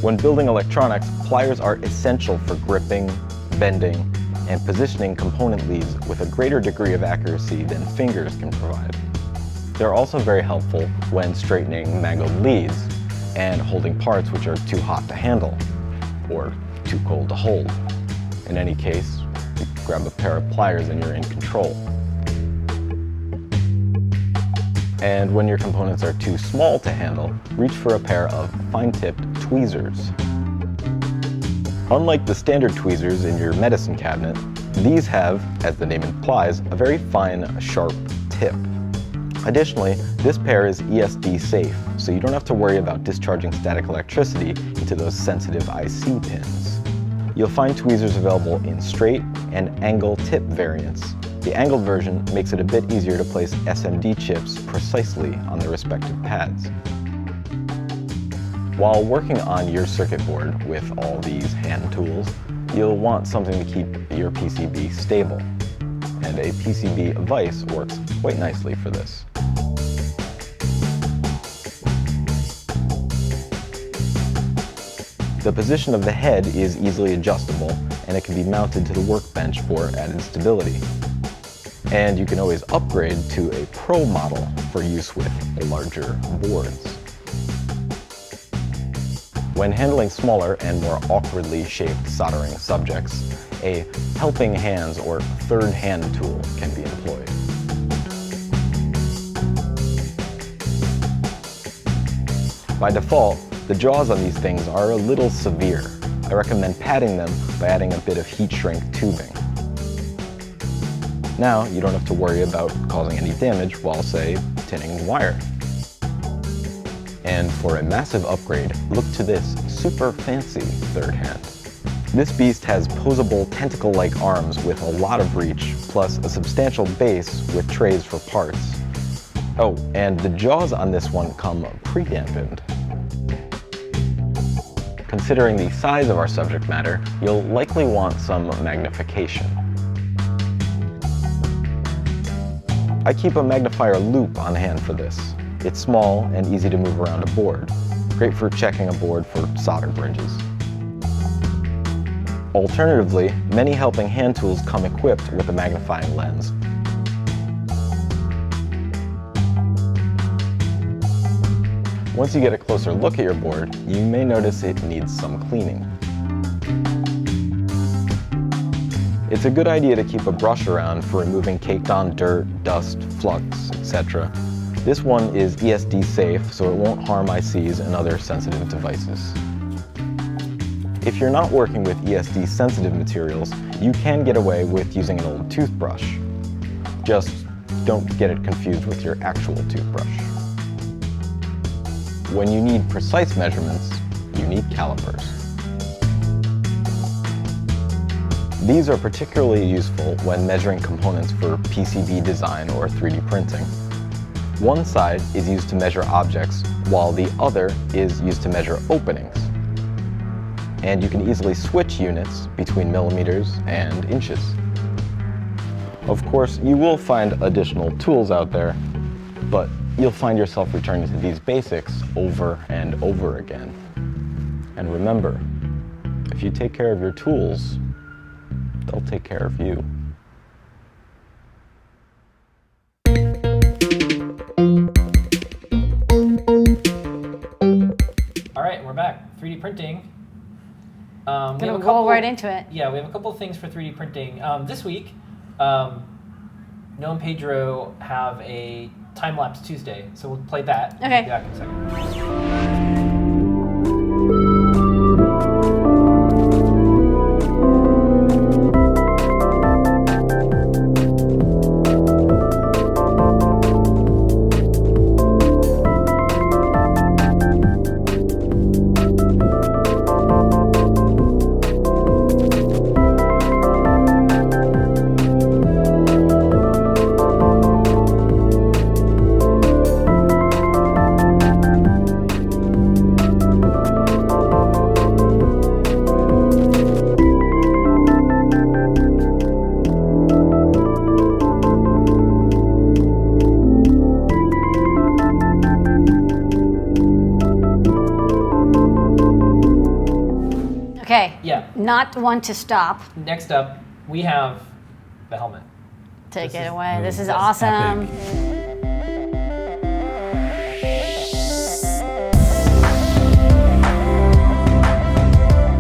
When building electronics, pliers are essential for gripping, bending, and positioning component leads with a greater degree of accuracy than fingers can provide. They're also very helpful when straightening mangled leads and holding parts which are too hot to handle or too cold to hold. In any case, you grab a pair of pliers and you're in control. And when your components are too small to handle, reach for a pair of fine-tipped tweezers. Unlike the standard tweezers in your medicine cabinet, these have, as the name implies, a very fine, sharp tip. Additionally, this pair is ESD safe, so you don't have to worry about discharging static electricity into those sensitive IC pins. You'll find tweezers available in straight and angle tip variants. The angled version makes it a bit easier to place SMD chips precisely on the respective pads. While working on your circuit board with all these hand tools, you'll want something to keep your PCB stable. And a PCB vise works quite nicely for this. The position of the head is easily adjustable, and it can be mounted to the workbench for added stability. And you can always upgrade to a Pro model for use with larger boards. When handling smaller and more awkwardly shaped soldering subjects, a helping hands or third hand tool can be employed. By default, the jaws on these things are a little severe. I recommend padding them by adding a bit of heat shrink tubing. Now, you don't have to worry about causing any damage while, say, tinning wire. And for a massive upgrade, look to this super fancy third hand. This beast has posable tentacle-like arms with a lot of reach, plus a substantial base with trays for parts. Oh, and the jaws on this one come pre-dampened. Considering the size of our subject matter, you'll likely want some magnification. I keep a magnifier loop on hand for this. It's small and easy to move around a board. Great for checking a board for solder bridges. Alternatively, many helping hand tools come equipped with a magnifying lens. Once you get a closer look at your board, you may notice it needs some cleaning. It's a good idea to keep a brush around for removing caked-on dirt, dust, flux, etc. This one is ESD safe, so it won't harm ICs and other sensitive devices. If you're not working with ESD sensitive materials, you can get away with using an old toothbrush. Just don't get it confused with your actual toothbrush. When you need precise measurements, you need calipers. These are particularly useful when measuring components for PCB design or 3D printing. One side is used to measure objects, while the other is used to measure openings. And you can easily switch units between millimeters and inches. Of course, you will find additional tools out there, but you'll find yourself returning to these basics over and over again. And remember, if you take care of your tools, they'll take care of you. All right, we're back. 3D printing. Gonna roll right into it. Yeah, we have a couple of things for 3D printing. This week, Noah and Pedro have a time-lapse Tuesday, so we'll play that. Okay. We'll be back in a second. Okay. Yeah. Not one to stop. Next up, we have the helmet. Take This it is- away. This is that's awesome.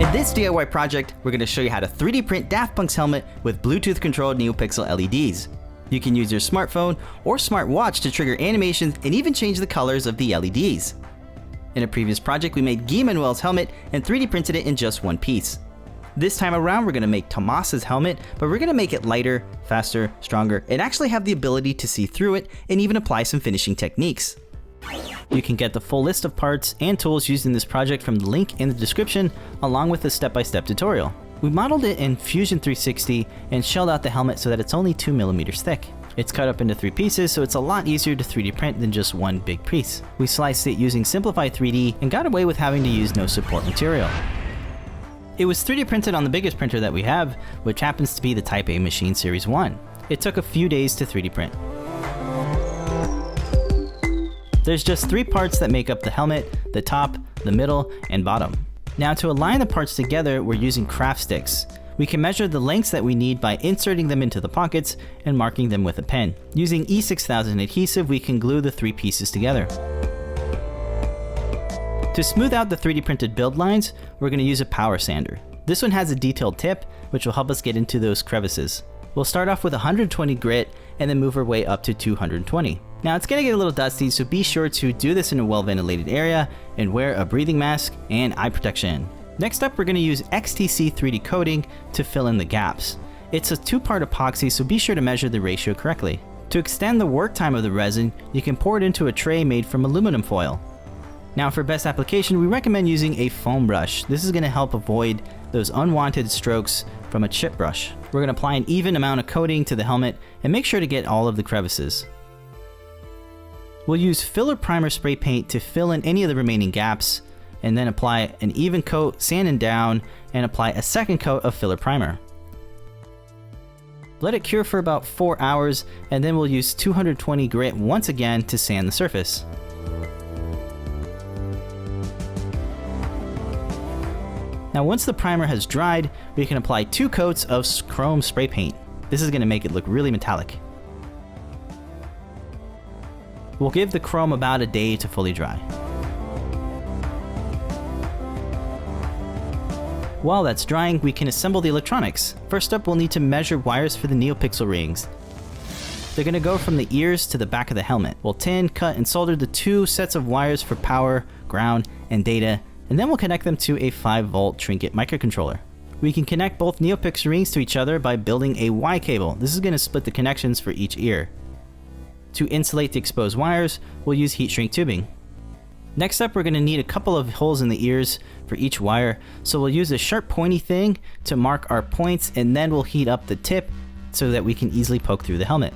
In this DIY project, we're going to show you how to 3D print Daft Punk's helmet with Bluetooth-controlled NeoPixel LEDs. You can use your smartphone or smartwatch to trigger animations and even change the colors of the LEDs. In a previous project, we made Guy Manuel's helmet and 3D printed it in just one piece. This time around, we're going to make Tomas's helmet, but we're going to make it lighter, faster, stronger, and actually have the ability to see through it and even apply some finishing techniques. You can get the full list of parts and tools used in this project from the link in the description, along with a step-by-step tutorial. We modeled it in Fusion 360 and shelled out the helmet so that it's only 2mm thick. It's cut up into 3 pieces, so it's a lot easier to 3D print than just one big piece. We sliced it using Simplify 3D and got away with having to use no support material. It was 3D printed on the biggest printer that we have, which happens to be the Type A Machine Series 1. It took a few days to 3D print. There's just 3 parts that make up the helmet: the top, the middle, and bottom. Now to align the parts together, we're using craft sticks. We can measure the lengths that we need by inserting them into the pockets and marking them with a pen. Using E6000 adhesive, we can glue the 3 pieces together. To smooth out the 3D printed build lines, we're going to use a power sander. This one has a detailed tip, which will help us get into those crevices. We'll start off with 120 grit and then move our way up to 220. Now it's gonna get a little dusty, so be sure to do this in a well-ventilated area and wear a breathing mask and eye protection. Next up, we're gonna use XTC 3D coating to fill in the gaps. It's a 2-part epoxy, so be sure to measure the ratio correctly. To extend the work time of the resin, you can pour it into a tray made from aluminum foil. Now for best application, we recommend using a foam brush. This is gonna help avoid those unwanted strokes from a chip brush. We're gonna apply an even amount of coating to the helmet and make sure to get all of the crevices. We'll use filler primer spray paint to fill in any of the remaining gaps, and then apply an even coat, sand and down, and apply a second coat of filler primer. Let it cure for about 4 hours, and then we'll use 220 grit once again to sand the surface. Now once the primer has dried, we can apply 2 coats of chrome spray paint. This is going to make it look really metallic. We'll give the chrome about a day to fully dry. While that's drying, we can assemble the electronics. First up, we'll need to measure wires for the NeoPixel rings. They're going to go from the ears to the back of the helmet. We'll tin, cut, and solder the 2 sets of wires for power, ground, and data, and then we'll connect them to a 5-volt Trinket microcontroller. We can connect both NeoPixel rings to each other by building a Y cable. This is going to split the connections for each ear. To insulate the exposed wires, we'll use heat shrink tubing. Next up, we're going to need a couple of holes in the ears for each wire, so we'll use a sharp pointy thing to mark our points, and then we'll heat up the tip so that we can easily poke through the helmet.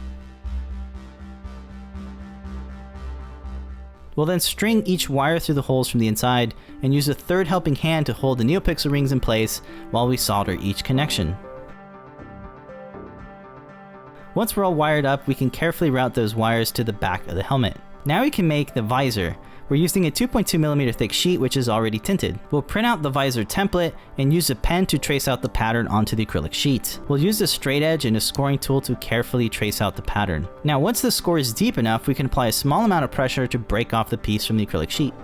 We'll then string each wire through the holes from the inside and use a third helping hand to hold the NeoPixel rings in place while we solder each connection. Once we're all wired up, we can carefully route those wires to the back of the helmet. Now we can make the visor. We're using a 2.2mm thick sheet which is already tinted. We'll print out the visor template and use a pen to trace out the pattern onto the acrylic sheet. We'll use a straight edge and a scoring tool to carefully trace out the pattern. Now once the score is deep enough, we can apply a small amount of pressure to break off the piece from the acrylic sheet.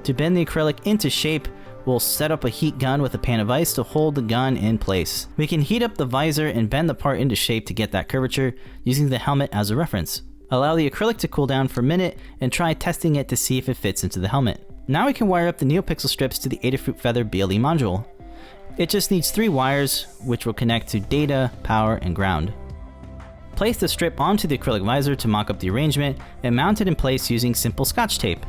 To bend the acrylic into shape, we'll set up a heat gun with a pan of ice to hold the gun in place. We can heat up the visor and bend the part into shape to get that curvature, using the helmet as a reference. Allow the acrylic to cool down for a minute and try testing it to see if it fits into the helmet. Now we can wire up the NeoPixel strips to the Adafruit Feather BLE module. It just needs 3 wires, which will connect to data, power, and ground. Place the strip onto the acrylic visor to mock up the arrangement and mount it in place using simple Scotch tape.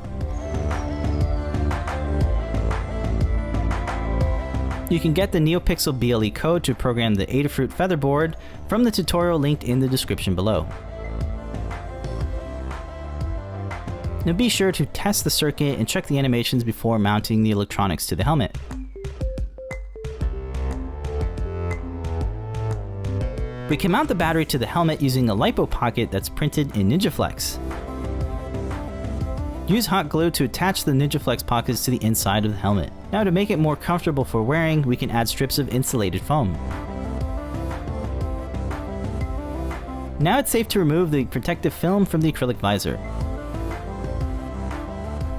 You can get the NeoPixel BLE code to program the Adafruit Feather board from the tutorial linked in the description below. Now be sure to test the circuit and check the animations before mounting the electronics to the helmet. We can mount the battery to the helmet using a LiPo pocket that's printed in NinjaFlex. Use hot glue to attach the NinjaFlex pockets to the inside of the helmet. Now to make it more comfortable for wearing, we can add strips of insulated foam. Now it's safe to remove the protective film from the acrylic visor.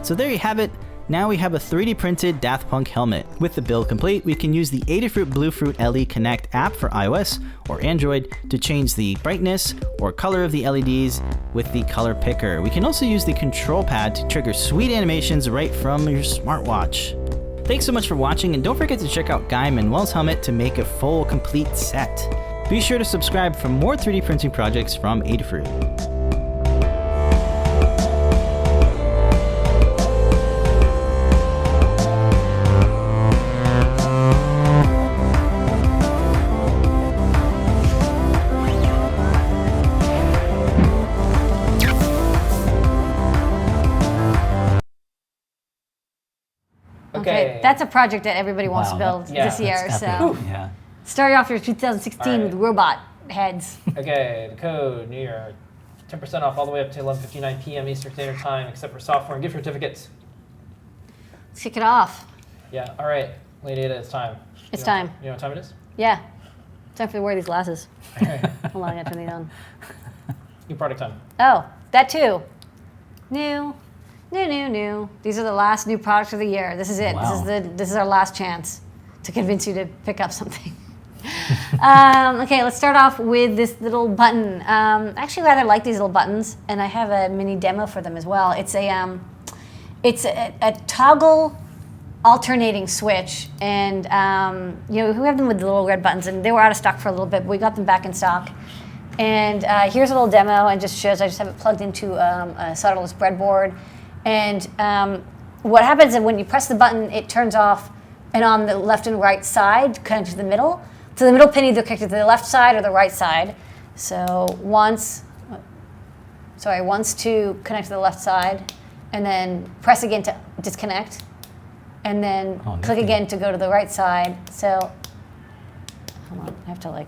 So there you have it. Now we have a 3D printed Daft Punk helmet. With the build complete, we can use the Adafruit Bluefruit LE Connect app for iOS or Android to change the brightness or color of the LEDs with the color picker. We can also use the control pad to trigger sweet animations right from your smartwatch. Thanks so much for watching, and don't forget to check out Guy Manuel's helmet to make a full complete set. Be sure to subscribe for more 3D printing projects from Adafruit. Okay. That's a project that everybody wants to Wow, build yeah, this year. That's So epic. Yeah. start off your 2016 All right. with robot heads. Okay, the code, New Year. 10% off all the way up to 11:59 p.m. Eastern Standard Time, except for software and gift certificates. Let's kick it off. Yeah, all right. Lady Ada, it's time. It's You know- time. You know what time it is? Yeah. Time for me to wear these glasses. All right. Hold on, I gotta turn these on. New product time. Oh, that too. New. These are the last new products of the year. This is it. Wow. This is our last chance to convince you to pick up something. Okay, let's start off with this little button. I actually rather like these little buttons, and I have a mini demo for them as well. It's a toggle alternating switch, and we have them with the little red buttons, and they were out of stock for a little bit, but we got them back in stock. And here's a little demo, and just shows I just have it plugged into a solderless breadboard, and what happens is when you press the button, it turns off, and on the left and right side, connected to the middle. So the middle pin either connected to the left side or the right side. So once to connect to the left side, and then press again to disconnect, and then click again to go to the right side. So, hold on, I have to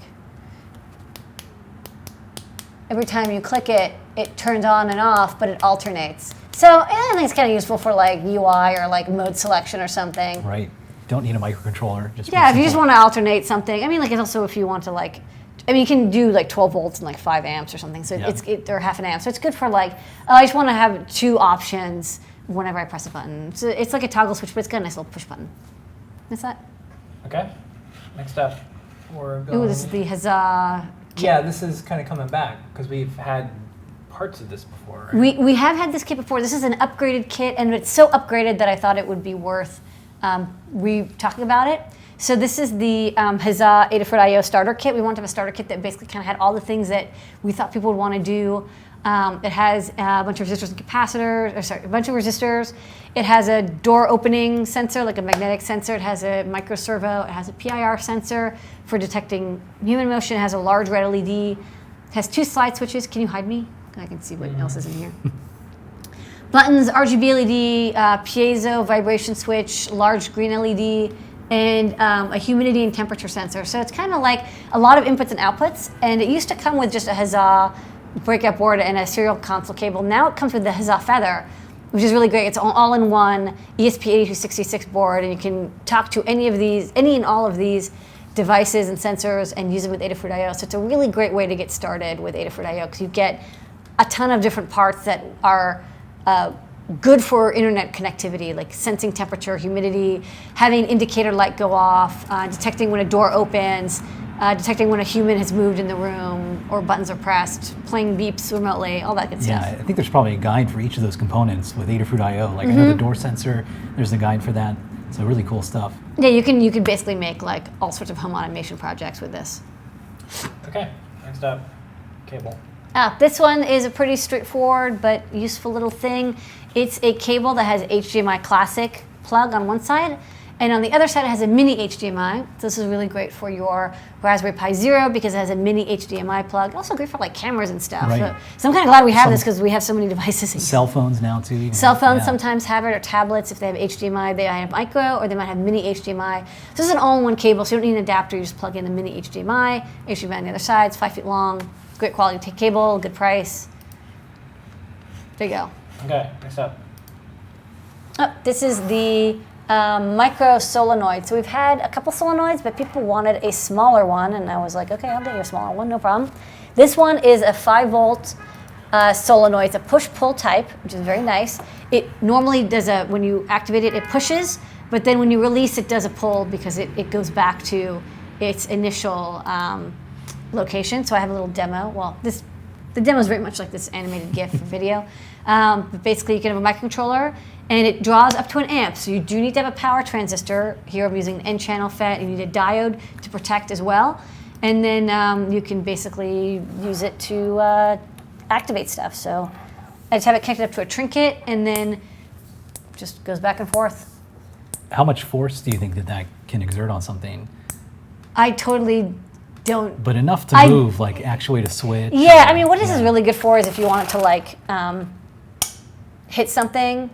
every time you click it, it turns on and off, but it alternates. So I think it's kind of useful for UI or mode selection or something. Right. Don't need a microcontroller. If you just want to alternate something. I mean, it's also if you want to you can do 12 volts and 5 amps or something. So or half an amp. So it's good for I just want to have 2 options whenever I press a button. So it's like a toggle switch, but it's got a nice little push button. That's that. Okay. Next up, we're going. Ooh, this is the Huzzah kit. Yeah, this is kind of coming back because we've had parts of this before. Right? We have had this kit before. This is an upgraded kit, and it's so upgraded that I thought it would be worth talking about it. So this is the Huzzah Adafruit IO starter kit. We wanted to have a starter kit that basically kind of had all the things that we thought people would want to do. It has a bunch of resistors and capacitors, a bunch of resistors. It has a door opening sensor, like a magnetic sensor. It has a micro servo. It has a PIR sensor for detecting human motion. It has a large red LED. It has 2 slide switches. Can you hide me? I can see what else is in here. Buttons, RGB LED, piezo vibration switch, large green LED, and a humidity and temperature sensor. So it's kind of like a lot of inputs and outputs. And it used to come with just a Huzzah breakout board and a serial console cable. Now it comes with the Huzzah Feather, which is really great. It's an all-in-one ESP8266 board, and you can talk to any and all of these devices and sensors and use them with Adafruit IO. So it's a really great way to get started with Adafruit IO because you get a ton of different parts that are good for internet connectivity, like sensing temperature, humidity, having indicator light go off, detecting when a door opens, detecting when a human has moved in the room or buttons are pressed, playing beeps remotely, all that good stuff. Yeah, I think there's probably a guide for each of those components with Adafruit IO. I know the door sensor, there's a guide for that. So really cool stuff. Yeah, you can basically make all sorts of home automation projects with this. Okay, next up, cable. This one is a pretty straightforward but useful little thing. It's a cable that has HDMI Classic plug on one side, and on the other side it has a mini HDMI. So this is really great for your Raspberry Pi Zero because it has a mini HDMI plug. Also great for cameras and stuff. Right. So I'm kind of glad we have this because we have so many devices. Cell phones now too. Even. Cell phones sometimes have it, or tablets if they have HDMI. They might have micro, or they might have mini HDMI. So this is an all-in-one cable, so you don't need an adapter. You just plug in the mini HDMI on the other side. It's 5 feet long. Great quality cable, good price. There you go. Okay, next up. This is the micro solenoid. So we've had a couple solenoids, but people wanted a smaller one, and I was like, okay, I'll get you a smaller one, no problem. This one is a 5-volt solenoid. It's a push-pull type, which is very nice. It normally does when you activate it, it pushes, but then when you release, it does a pull because it goes back to its initial location. So I have a little demo. Well, the demo is very much like this animated GIF video. But basically, you can have a microcontroller, and it draws up to an amp. So you do need to have a power transistor. Here I'm using an N-channel FET. You need a diode to protect as well. And then you can basically use it to activate stuff. So I just have it connected up to a trinket, and then just goes back and forth. How much force do you think that can exert on something? I totally don't. But enough to move, actuate a switch. Yeah, I mean, what this is really good for is if you want it to hit something.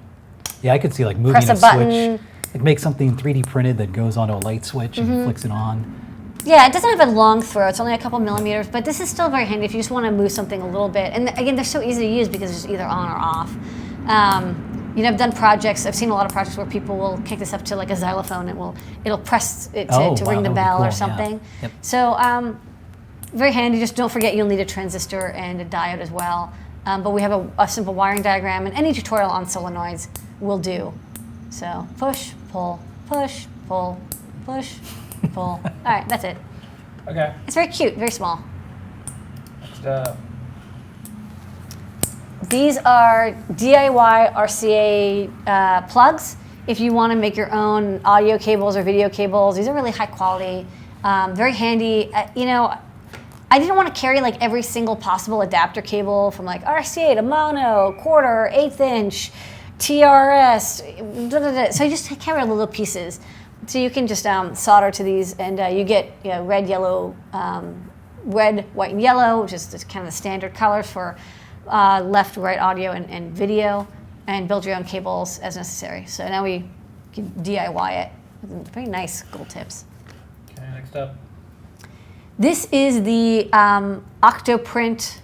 Yeah, I could see moving press a button. Switch, make something 3D printed that goes onto a light switch and flicks it on. Yeah, it doesn't have a long throw. It's only a couple millimeters, but this is still very handy if you just want to move something a little bit. And again, they're so easy to use because it's just either on or off. I've done projects. I've seen a lot of projects where people will kick this up to a xylophone. It'll press it to ring the bell or something. Yeah. Yep. So very handy. Just don't forget you'll need a transistor and a diode as well. But we have a simple wiring diagram, and any tutorial on solenoids will do. So push, pull, push, pull, push, pull. All right, that's it. Okay. It's very cute, very small. Next up. These are DIY RCA plugs. If you want to make your own audio cables or video cables, these are really high quality, very handy. I didn't want to carry like every single possible adapter cable from like RCA to mono, quarter, 1/8 inch, TRS, so I just carry all the little pieces. So you can just solder to these, and you get red, yellow, red, white, and yellow, which is just kind of the standard colors for left, right audio and video, and build your own cables as necessary. So now we can DIY it. Very nice gold tips. Okay, next up. This is the Octoprint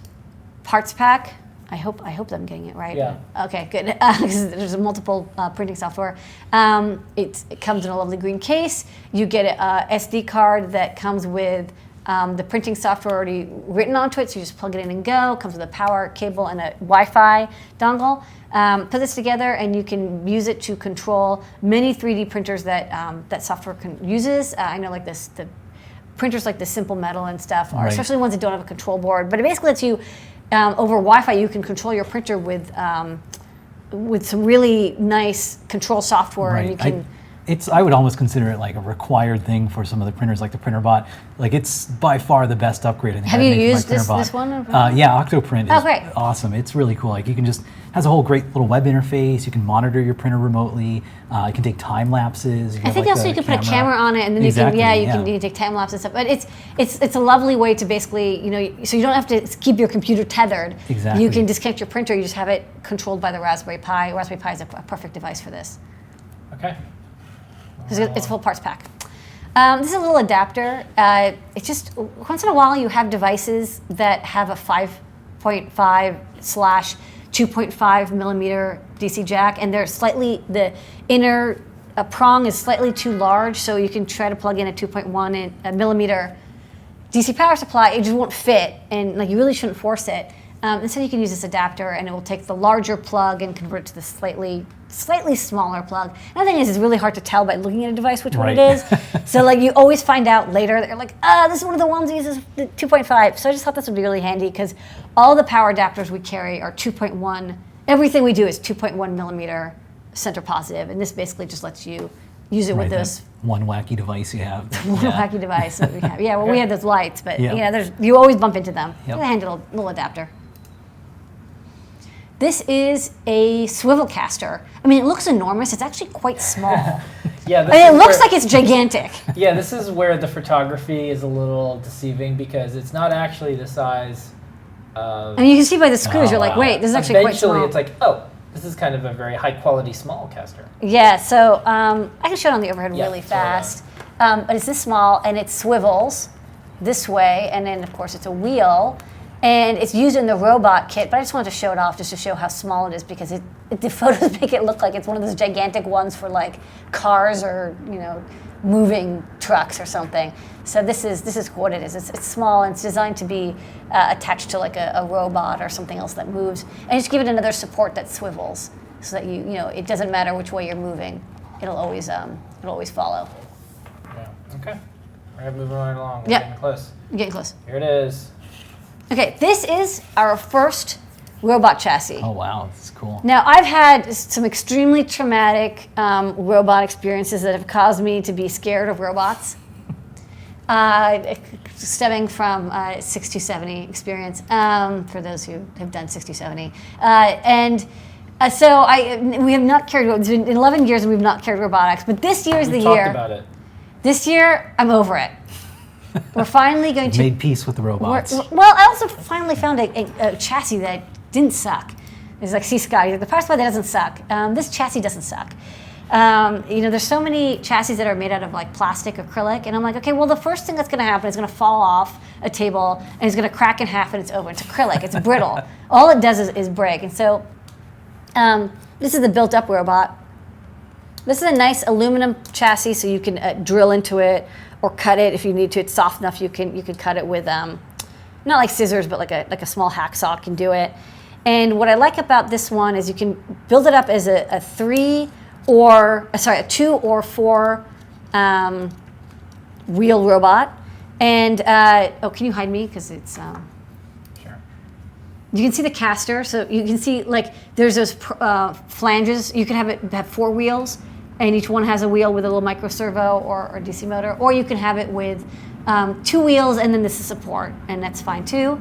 parts pack. I hope I'm getting it right. Yeah. Okay, good. There's multiple printing software. It comes in a lovely green case. You get a SD card that comes with the printing software already written onto it, so you just plug it in and go. It comes with a power cable and a Wi-Fi dongle. Put this together, and you can use it to control many 3D printers that that software uses. I know like the printers like the Simple Metal and stuff, or especially ones that don't have a control board. But it basically lets you over Wi-Fi. You can control your printer with some really nice control software, and you can. I would almost consider it like a required thing for some of the printers, like the PrinterBot. Like it's by far the best upgrade. I think Have you used this one? Yeah, Octoprint is great. awesome. It's really cool. Like you can just has a whole great little web interface. You can monitor your printer remotely. You can take time lapses. I think also you can put a camera on it, and then you can take time lapse and stuff. But it's a lovely way to basically so you don't have to keep your computer tethered. Exactly. You can disconnect your printer. You just have it controlled by the Raspberry Pi. Raspberry Pi is a perfect device for this. Okay. It's a full parts pack. This is a little adapter. It's just once in a while you have devices that have a 5.5/2.5 millimeter DC jack, and they're the inner prong is slightly too large, so you can try to plug in a 2.1 millimeter DC power supply. It just won't fit, and like you really shouldn't force it. Instead, you can use this adapter, and it will take the larger plug and convert it to the slightly smaller plug. Another thing is, it's really hard to tell by looking at a device which one it is. So like you always find out later that you're like, this is one of the ones that uses the 2.5. So I just thought this would be really handy because all the power adapters we carry are 2.1. Everything we do is 2.1 millimeter center positive, and this basically just lets you use it with those. One wacky device you have. Wacky device that we have. Yeah, well, we have those lights, but Yep. you always bump into them. Yep. It's a handy little adapter. This is a swivel caster. I mean, it looks enormous. It's actually quite small. It looks like it's gigantic. Yeah, this is where the photography is a little deceiving because it's not actually the size of... I mean, you can see by the screws, you're like, wait, this is actually quite small. Eventually, it's like, this is kind of a very high-quality small caster. Yeah, so I can show it on the overhead really fast. But it's this small, and it swivels this way, and then, of course, it's a wheel. And it's used in the robot kit, but I just wanted to show it off just to show how small it is because the photos make it look like it's one of those gigantic ones for like cars or moving trucks or something. So this is what it is. It's small and it's designed to be attached to like a robot or something else that moves, and just give it another support that swivels so that it doesn't matter which way you're moving, it'll always follow. Yeah. Okay. We're moving right along. We're getting close. You're getting close. Here it is. Okay, this is our first robot chassis. Oh wow, this is cool. Now, I've had some extremely traumatic robot experiences that have caused me to be scared of robots, stemming from 6270 experience, for those who have done 6270. So we have not carried, it's been 11 years and we've not carried robotics, but this year is the year. We talked about it. This year, I'm over it. We're finally going to... Made peace with the robots. Well, I also finally found a chassis that didn't suck. It's like, see, Scott, the power supply that doesn't suck. This chassis doesn't suck. There's so many chassis that are made out of like plastic, acrylic, and I'm like, okay, well, the first thing that's going to happen is going to fall off a table, and it's going to crack in half, and it's over. It's acrylic. It's brittle. All it does is break. And so this is the built-up robot. This is a nice aluminum chassis, so you can drill into it or cut it if you need to. It's soft enough you can cut it with not like scissors, but like a small hacksaw can do it. And what I like about this one is you can build it up as a 2 or 4 wheel robot, And can you hide me? Because it's Sure. you can see the caster, so you can see like there's those flanges. You can have 4 wheels, and each one has a wheel with a little micro servo or a DC motor, or you can have it with 2 wheels and then this is support, and that's fine too.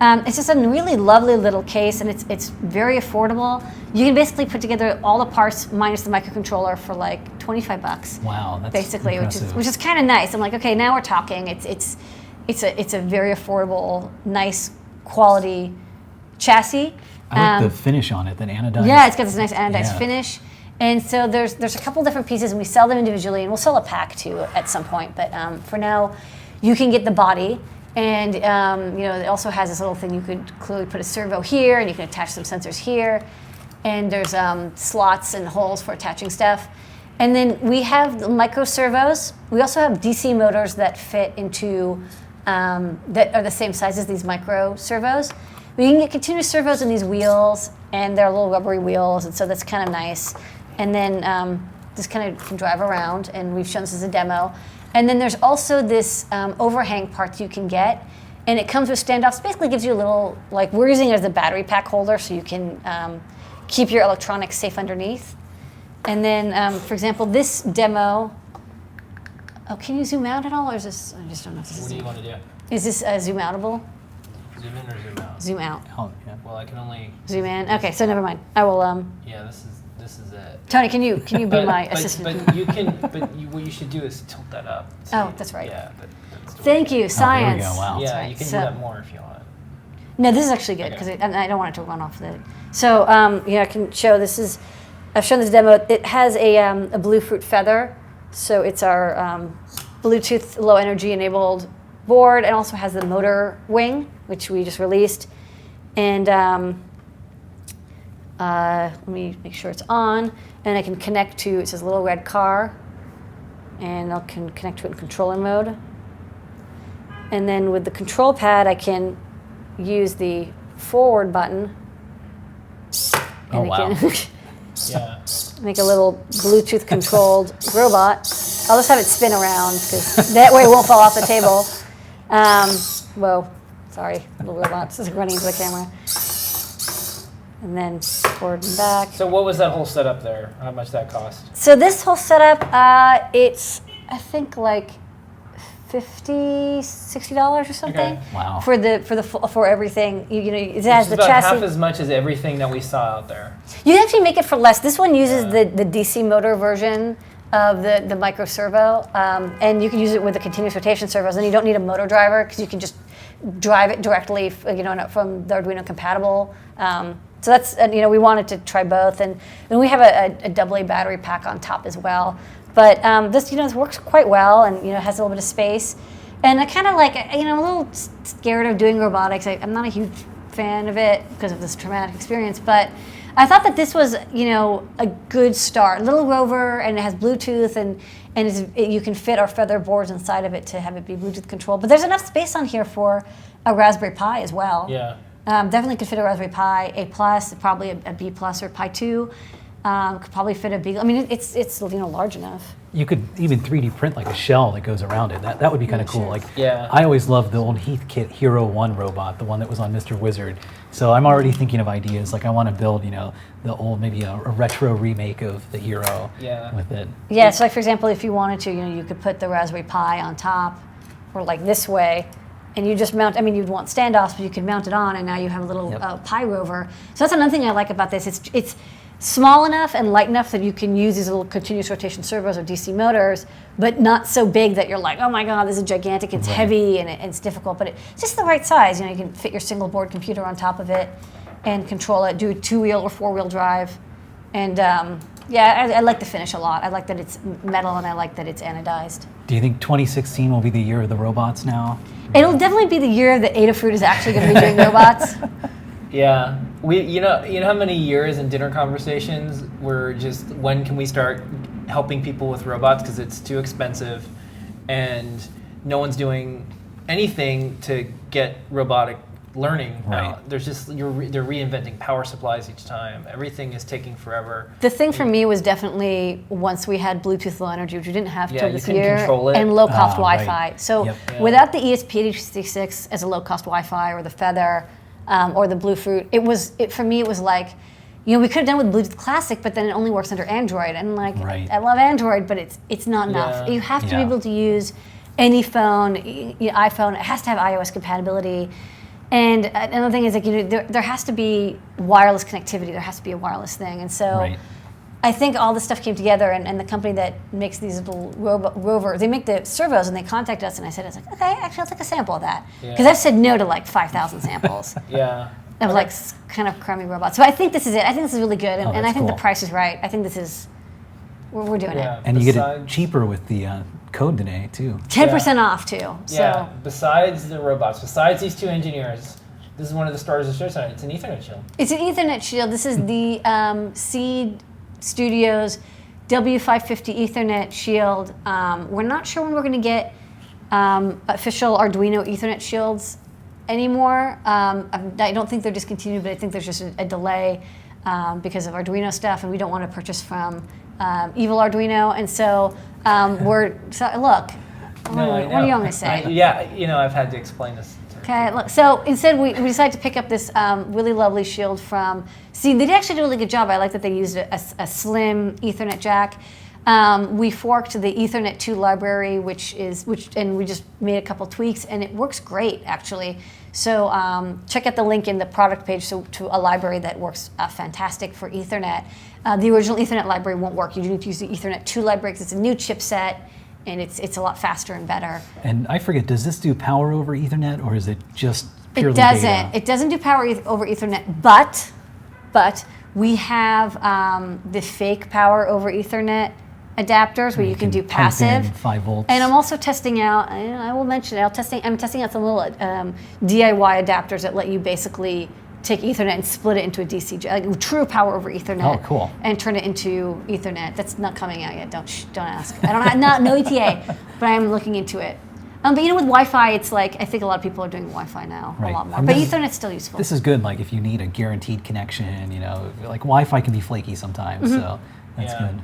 It's just a really lovely little case, and it's very affordable. You can basically put together all the parts minus the microcontroller for like $25. Wow, that's basically, impressive. which is kind of nice. I'm like, okay, now we're talking. It's a very affordable, nice quality chassis. I like the finish on it, that anodized. Yeah, it's got this nice anodized Yeah. finish. And so there's a couple different pieces, and we sell them individually, and we'll sell a pack too at some point. But for now, you can get the body, and it also has this little thing. You could clearly put a servo here, and you can attach some sensors here. And there's slots and holes for attaching stuff. And then we have the micro servos. We also have DC motors that fit into that are the same size as these micro servos. We can get continuous servos in these wheels, and they're little rubbery wheels, and so that's kind of nice. And then this kind of can drive around, and we've shown this as a demo. And then there's also this overhang part that you can get, and it comes with standoffs. Basically gives you a little, like we're using it as a battery pack holder, so you can keep your electronics safe underneath. And then, for example, this demo, can you zoom out at all, or is this, I just don't know if this What is, do you want to do? is this zoom outable? Zoom in or zoom out? Zoom out. Oh, yeah. Well, I can only. Zoom in. Okay, so never mind. I will. Yeah, this is it. Tony, can you be my assistant? But you can. What you should do is tilt that up. Oh, that's right. Yeah. That's the Thank way. you, there we science. go, wow. Yeah, That's right. you can So- do that more if you want. No, this is actually good Okay. because I don't want it to run off the. So I can show. I've shown this demo. It has a blue fruit feather, so it's our Bluetooth low energy enabled board, and also has the motor wing, which we just released. And let me make sure it's on, and I can connect to. It says little red car, and I can connect to it in controller mode. And then with the control pad, I can use the forward button. Oh, wow. Can Yeah. make a little Bluetooth controlled robot. I'll just have it spin around because that way it won't fall off the table. Whoa, sorry, little robot. This is running into the camera. And then forward and back. So what was that whole setup there? How much that cost? So this whole setup, it's I think like $50, $60 or something. Okay. Wow. For everything. It Which has is the about chassis. half as much as everything that we saw out there. You can actually make it for less. This one uses Yeah. the DC motor version of the micro servo, and you can use it with the continuous rotation servos, and you don't need a motor driver because you can just drive it directly, from the Arduino compatible. So that's, we wanted to try both, and we have a AA battery pack on top as well. But this, this works quite well, and has a little bit of space. And I kind of like, I'm a little scared of doing robotics. I'm not a huge fan of it because of this traumatic experience, but I thought that this was, a good start. Little rover, and it has Bluetooth, and you can fit our feather boards inside of it to have it be Bluetooth controlled. But there's enough space on here for a Raspberry Pi as well. Yeah. Definitely could fit a Raspberry Pi A+, probably a B+ or Pi 2. Could probably fit a Beagle. I mean, it's large enough. You could even 3D print like a shell that goes around it. That would be kind of cool. sure. Like, Yeah. I always loved the old Heathkit Hero 1 robot, the one that was on Mr. Wizard. So I'm already thinking of ideas. Like I want to build, the old, maybe a retro remake of the Hero Yeah. with it. Yeah, so like for example, if you wanted to, you could put the Raspberry Pi on top, or like this way, and you just mount. I mean, you'd want standoffs, but you could mount it on, and now you have a little Yep. Pi rover. So that's another thing I like about this. It's small enough and light enough that you can use these little continuous rotation servos or DC motors, but not so big that you're like, oh my god, this is gigantic. It's Right. heavy and it's difficult, but it's just the right size. You can fit your single board computer on top of it and control it. Do a 2-wheel or 4-wheel drive, and I like the finish a lot. I like that it's metal, and I like that it's anodized. Do you think 2016 will be the year of the robots now? It'll definitely be the year that Adafruit is actually going to be doing robots. Yeah, you know how many years in dinner conversations were just, when can we start helping people with robots because it's too expensive, and no one's doing anything to get robotic learning. Right. There's just they're reinventing power supplies each time. Everything is taking forever. The thing for me was definitely once we had Bluetooth Low Energy, which we didn't have till you this couldn't year, control it. and low cost Right. Wi-Fi. So Yep. Yeah. without the ESP8266 as a low cost Wi-Fi or the Feather or the Bluefruit, for me it was like, we could have done with Bluetooth Classic, but then it only works under Android, and Right. I love Android, but it's not enough. Yeah. You have to be Yeah. able to use any phone, iPhone. It has to have iOS compatibility. And another thing is there has to be wireless connectivity. There has to be a wireless thing, and so. Right. I think all this stuff came together, and the company that makes these little rovers, they make the servos, and they contacted us, and I said, okay, actually, I'll take a sample of that. Because Yeah. I've said no to like 5,000 samples Yeah. of like kind of crummy robots. So I think this is it. I think this is really good, and, Oh, and I that's think cool. the price is right. I think this is, we're doing Yeah. it. And you get it Besides- cheaper with the code today too. 10% off too. So Yeah. Besides the robots, besides these two engineers, this is one of the stars of the show tonight. It's an Ethernet shield. it's an Ethernet shield. This is the Seed Studios W550 Ethernet shield. We're not sure when we're going to get official Arduino Ethernet shields anymore. I don't think they're discontinued, but I think there's just a delay because of Arduino stuff, and we don't want to purchase from evil Arduino. And so look, what do you want me to say? I've had to explain this. Okay, look, so instead we decided to pick up this really lovely shield from, see, they did actually do a really good job. I like that they used a slim Ethernet jack. We forked the Ethernet 2 library, and we just made a couple tweaks, and it works great, actually. So check out the link in the product page to a library that works fantastic for Ethernet. The original Ethernet library won't work. You do need to use the Ethernet 2 library because it's a new chipset, and it's a lot faster and better. And I forget, does this do power over Ethernet, or is it just purely It doesn't. data? It doesn't do power over Ethernet, but we have the fake power over Ethernet adapters where you can do pipe in passive. 5 volts. And I'm also testing out. I will mention it. I'm testing out some little DIY adapters that let you basically take Ethernet and split it into a DC, like true power over Ethernet. Oh, cool. And turn it into Ethernet. That's not coming out yet. Don't ask. I don't have no ETA, but I'm looking into it. But with Wi-Fi, it's like I think a lot of people are doing Wi-Fi now a Right. lot more. And But this is- Ethernet's still useful. This is good, like if you need a guaranteed connection, like Wi-Fi can be flaky sometimes, so that's Yeah. good.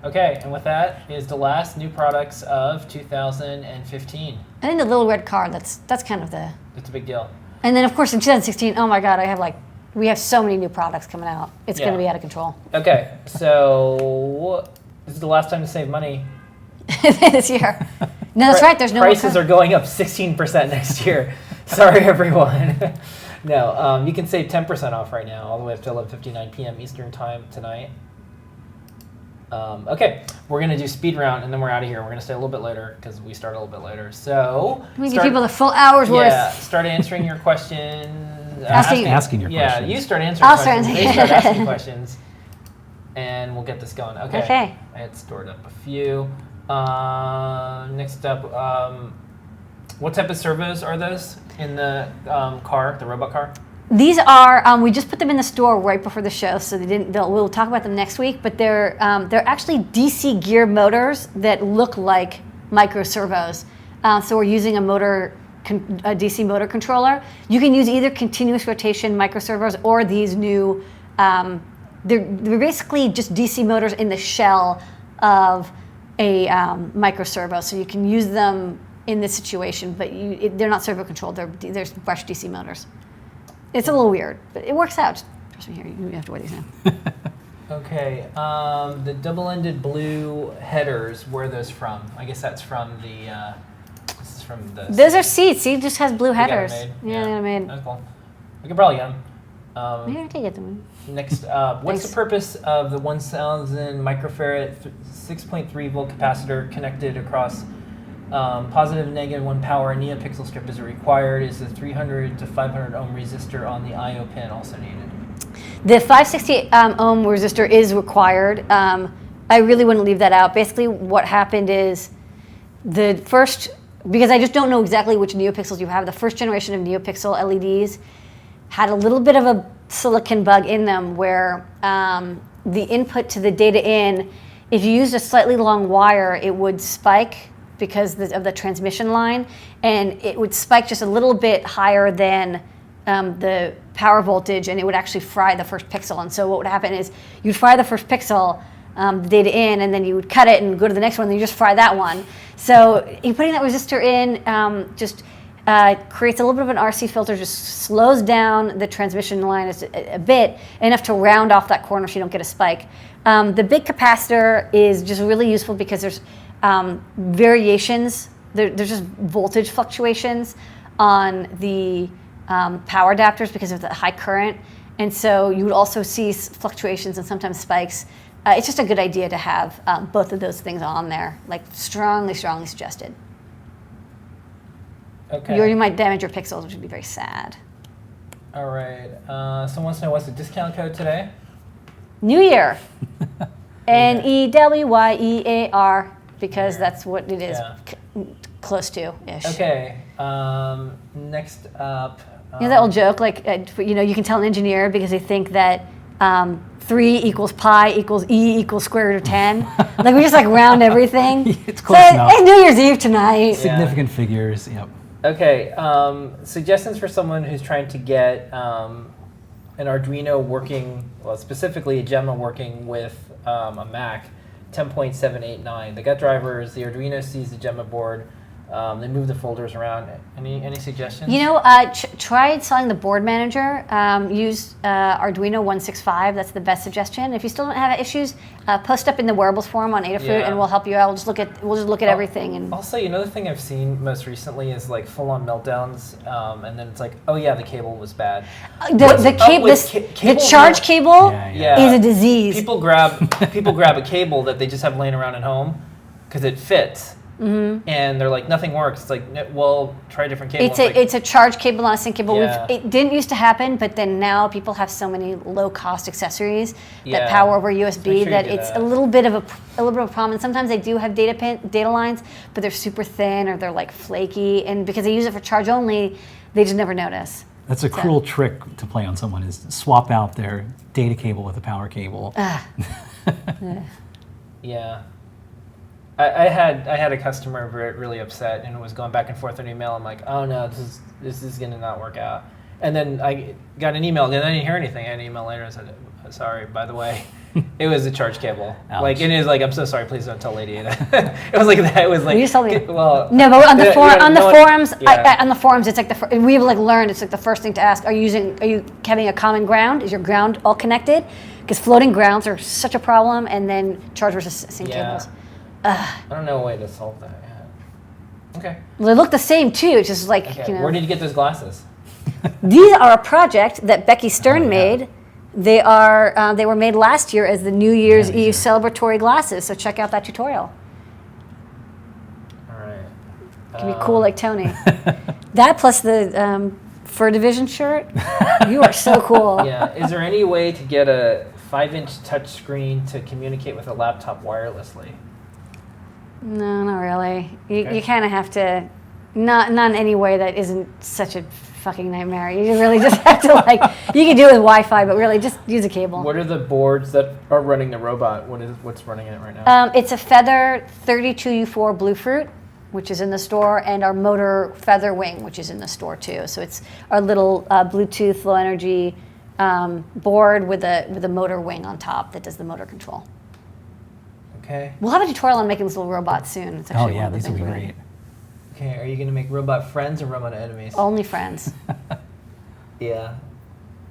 Okay, and with that is the last new products of 2015. And then the little red car. That's kind of the. It's a big deal. And then of course in 2016, oh my God, we have so many new products coming out. It's going Yeah. to be out of control Okay, so this is the last time to save money. this year. No, that's right. There's no more Prices are going up 16% next year. Sorry, everyone. No, you can save 10% off right now, all the way up to 11:59 p.m. Eastern time tonight. Okay, we're gonna do speed round, and then we're out of here. We're gonna stay a little bit later because we start a little bit later. So We give people the full hour's worth. yeah, start answering your questions. Asking your yeah, questions. you start answering I'll start questions. They start asking questions, and we'll get this going. Okay. Okay. I had stored up a few. Next up, what type of servos are those in the car, the robot car? These are we just put them in the store right before the show, so we'll talk about them next week. But they're actually DC gear motors that look like micro servos. So we're using a DC motor controller. You can use either continuous rotation micro servos or these new. They're basically just DC motors in the shell of a micro servo, so you can use them in this situation. But they're not servo controlled. They're brush DC motors. It's a little weird, but it works out. Trust me here, you have to wear these now. Okay, the double-ended blue headers, where are those from? I guess that's from the, this is from the... Those are seats. See, it just has blue They got 'em headers. made. Yeah, they got 'em made. That's cool. We can probably get them. Yeah, I can get them. Next, what's Thanks. the purpose of the 1,000 microfarad 6.3 volt capacitor connected across positive and negative 1 power and NeoPixel strip is required? Is the 300 to 500 ohm resistor on the I/O pin also needed? The 560 ohm resistor is required. I really wouldn't leave that out. Basically, what happened is because I just don't know exactly which NeoPixels you have, the first generation of NeoPixel LEDs had a little bit of a silicon bug in them where the input to the data in, if you used a slightly long wire, it would spike because of the transmission line, and it would spike just a little bit higher than the power voltage, and it would actually fry the first pixel. And so what would happen is you'd fry the first pixel, the data in, and then you would cut it and go to the next one, and you just fry that one. So you putting that resistor in just creates a little bit of an RC filter, just slows down the transmission line a bit, enough to round off that corner so you don't get a spike. The big capacitor is just really useful because there's variations, there's just voltage fluctuations on the power adapters because of the high current. And so you would also see fluctuations and sometimes spikes. It's just a good idea to have both of those things on there, like strongly suggested. Okay. You might damage your pixels, which would be very sad. All right. Someone wants to know what's the discount code today? New Year. NEWYEAR, because that's what it is close to-ish. Okay. Next up. You know that old joke, like, you can tell an engineer because they think that 3 equals pi equals e equals square root of 10. Like, we just round everything. It's close enough. It's New Year's Eve tonight. Significant figures, yep. Okay, suggestions for someone who's trying to get an Arduino working, well, specifically a Gemma working with a Mac 10.789. They got drivers, the Arduino sees the Gemma board, they move the folders around. Any suggestions? Try installing the board manager. Use Arduino 165. That's the best suggestion. If you still don't have issues, post up in the wearables forum on Adafruit, and we'll help you out. We'll just look at everything. And also, another thing I've seen most recently is full-on meltdowns, and then it's oh yeah, the cable was bad. The charge cable is a disease. People grab a cable that they just have laying around at home because it fits. Mm-hmm. And they're nothing works. It's well, try a different cable. It's a charge cable, not a sync cable. It didn't used to happen, but then now people have so many low-cost accessories that power over USB that it's a little bit of a problem. And sometimes they do have data lines, but they're super thin or they're flaky. And because they use it for charge only, they just never notice. That's a cruel trick to play on someone, is swap out their data cable with a power cable. Yeah. I had a customer really upset and was going back and forth on email. I'm like, oh no, this is gonna not work out. And then I got an email, and I didn't hear anything. I had an email later and said, sorry, by the way, it was a charge cable. Ouch. And it was I'm so sorry, please don't tell Lady Ada. It was that. It was You just told me. Well, no, but on the forums, on the forums, it's we've learned it's the first thing to ask. Are you having a common ground? Is your ground all connected? Because floating grounds are such a problem, and then charge versus sync cables. I don't know a way to solve that yet. Okay. Well, they look the same too. It's just Where did you get those glasses? These are a project that Becky Stern made. They were made last year as the New Year's Eve celebratory glasses. So check out that tutorial. All right. Can be cool like Tony. That plus the Fur Division shirt. You are so cool. Yeah. Is there any way to get a 5-inch touchscreen to communicate with a laptop wirelessly? No, not really. You kind of have to, not in any way that isn't such a fucking nightmare. You really just have to you can do it with Wi-Fi, but really just use a cable. What are the boards that are running the robot? What's running it right now? It's a Feather 32U4 Bluefruit, which is in the store, and our Motor Feather Wing, which is in the store too. So it's our little Bluetooth low energy board with a motor wing on top that does the motor control. Okay. We'll have a tutorial on making this little robot soon. It's actually these will be great. Okay, are you going to make robot friends or robot enemies? Only friends. Yeah.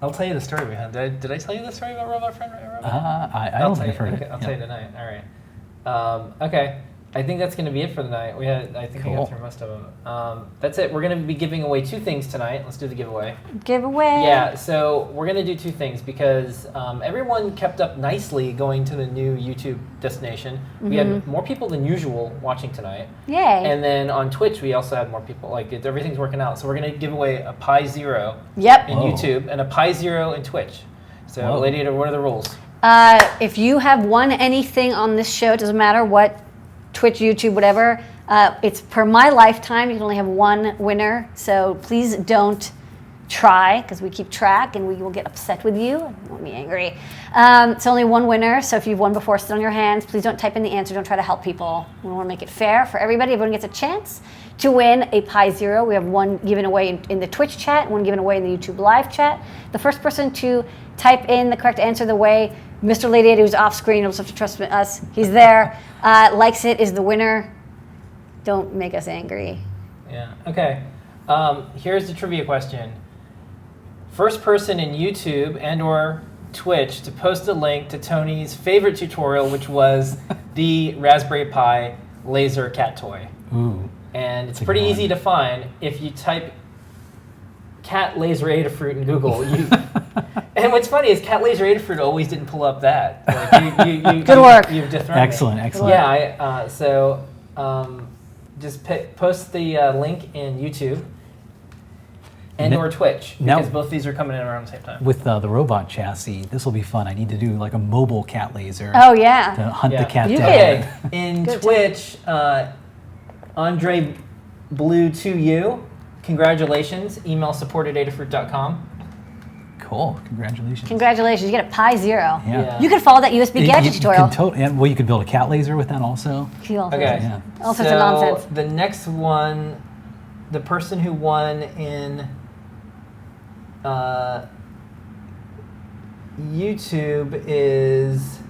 I'll tell you the story behind it. Did I tell you the story about robot friend? I don't think I've heard it. I'll tell you tonight. All right. Okay. I think that's going to be it for the night. I think we got through most of them. That's it. We're going to be giving away 2 things tonight. Let's do the giveaway. Giveaway. Yeah, so we're going to do 2 things because everyone kept up nicely going to the new YouTube destination. Mm-hmm. We had more people than usual watching tonight. Yay. And then on Twitch, we also had more people. Everything's working out. So we're going to give away a Pi 0 in YouTube and a Pi 0 in Twitch. So, Lady Ada, what are the rules? If you have won anything on this show, it doesn't matter what, Twitch, YouTube, whatever, it's per my lifetime. You can only have 1 winner, so please don't try, because we keep track and we will get upset with you. You won't be angry. It's only one winner, so if you've won before, sit on your hands. Please don't type in the answer. Don't try to help people. We want to make it fair for everybody. Everyone gets a chance to win a Pi Zero. We have one given away in the Twitch chat, one given away in the YouTube live chat. The first person to type in the correct answer the way Mr. Lady Ada, who's off screen, you'll just have to trust us. He's there. Likes it is the winner. Don't make us angry. Yeah. Okay. Here's the trivia question. First person in YouTube and or Twitch to post a link to Tony's favorite tutorial, which was the Raspberry Pi laser cat toy. Ooh. And it's pretty easy to find. If you type cat laser Adafruit in Google, and what's funny is cat laser Adafruit always didn't pull up that. Like you Good work. You've dethroned Excellent, me. excellent. Yeah. Just post the link in YouTube and or Twitch, because both these are coming in around the same time. With the robot chassis, this will be fun. I need to do like a mobile cat laser Oh, yeah. to hunt the cat You down. Okay, in Good Twitch, Andre Blue 2U, congratulations. Email support@adafruit.com. Cool, congratulations. Congratulations, you get a Pi Zero. Yeah. You could follow that USB gadget tutorial. Well, you could build a cat laser with that also. Cool. Okay, Yeah. All sorts of nonsense. the next one, the person who won in YouTube is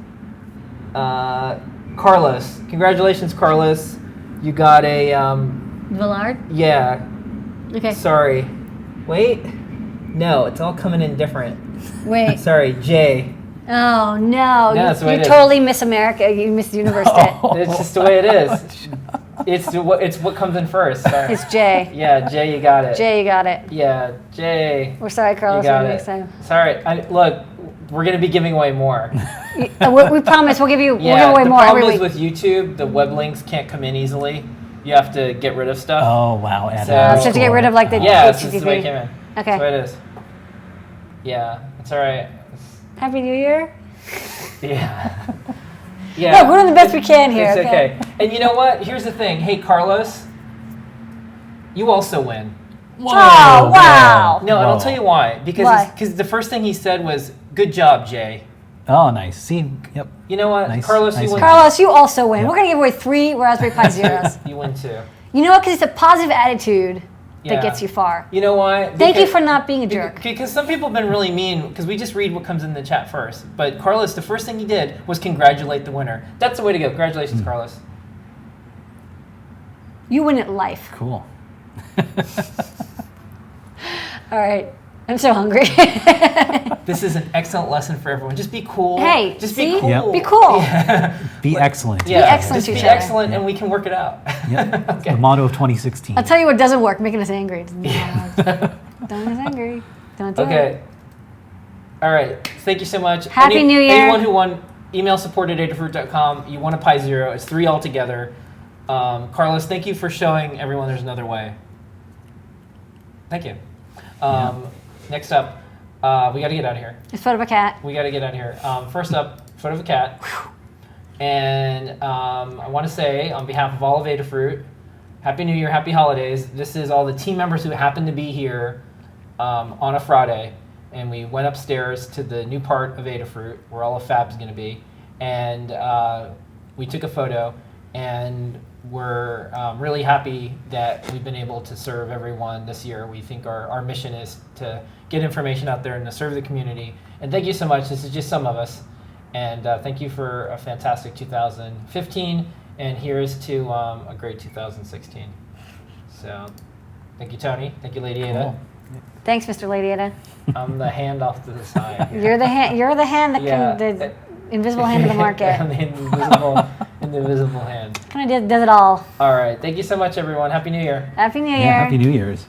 Carlos. Congratulations, Carlos. You got a, Villard? yeah, Okay. sorry. Wait. No, it's all coming in different. Wait. Sorry, Jay. Oh, no. that's the way You it is. totally miss America. You miss the universe. It's just the way it is. It's what comes in first. Sorry. It's Jay. Yeah, Jay, you got it. Jay, you got it. Yeah, Jay. We're sorry, You Carlos. got Maybe it. next time. Sorry. Look, we're gonna be giving away more. We promise we'll give you. Yeah, we'll give away the more every problem is week. with YouTube, the web links can't come in easily. You have to get rid of stuff. Oh, wow. So- So to get rid of like the Yeah, it's just the way it HTTP. came in. Okay. That's the way it is. Yeah, it's all right. Happy New Year. Yeah. Yeah. Look, we're doing the best we can here. It's okay. And you know what? Here's the thing. Hey, Carlos, you also win. Oh, wow. No, and I'll Whoa. tell you why. Why? Because the first thing he said was, "Good job, Jay." Oh, nice. See, yep. You know what, Nice, Carlos, nice you win. Carlos, you also win. Yeah. We're going to give away 3 Raspberry Pi Zeros. You win too. You know what? Because it's a positive attitude Yeah. that gets you far. You know why? Thank you for not being a jerk. Because some people have been really mean, because we just read what comes in the chat first. But Carlos, the first thing he did was congratulate the winner. That's the way to go. Congratulations, Carlos. You win at life. Cool. All right. I'm so hungry. This is an excellent lesson for everyone. Just be cool. Hey, just see? be cool. Yep. Be cool. Yeah. Be excellent. Yeah. excellent Just to be each other. excellent, and we can work it out. Yep. Okay. The motto of 2016. I'll tell you what doesn't work, making us angry. Don't make us angry. Don't do Okay. it. All right. Thank you so much. Happy New Year. Anyone who won, email support@adafruit.com. You won a Pi Zero. It's 3 altogether. Carlos, thank you for showing everyone there's another way. Thank you. Next up, we got to get out of here. It's foot of a cat. We got to get out of here. First up, foot of a cat. And I want to say, on behalf of all of Adafruit, Happy New Year, Happy Holidays. This is all the team members who happened to be here on a Friday. And we went upstairs to the new part of Adafruit, where all of Fab's going to be. And we took a photo. And we're really happy that we've been able to serve everyone this year. We think our mission is to get information out there and to serve the community. And thank you so much. This is just some of us. And thank you for a fantastic 2015. And here's to a great 2016. So thank you, Tony. Thank you, Lady Ada. Cool. Thanks, Mr. Lady Ada. I'm the hand off to the side. here. You're the hand. You're the hand that Yeah. can the invisible hand of the market. I'm the invisible hand. Kind of does it all. All right. Thank you so much, everyone. Happy New Year. Happy New Year. Yeah, Happy New Year's.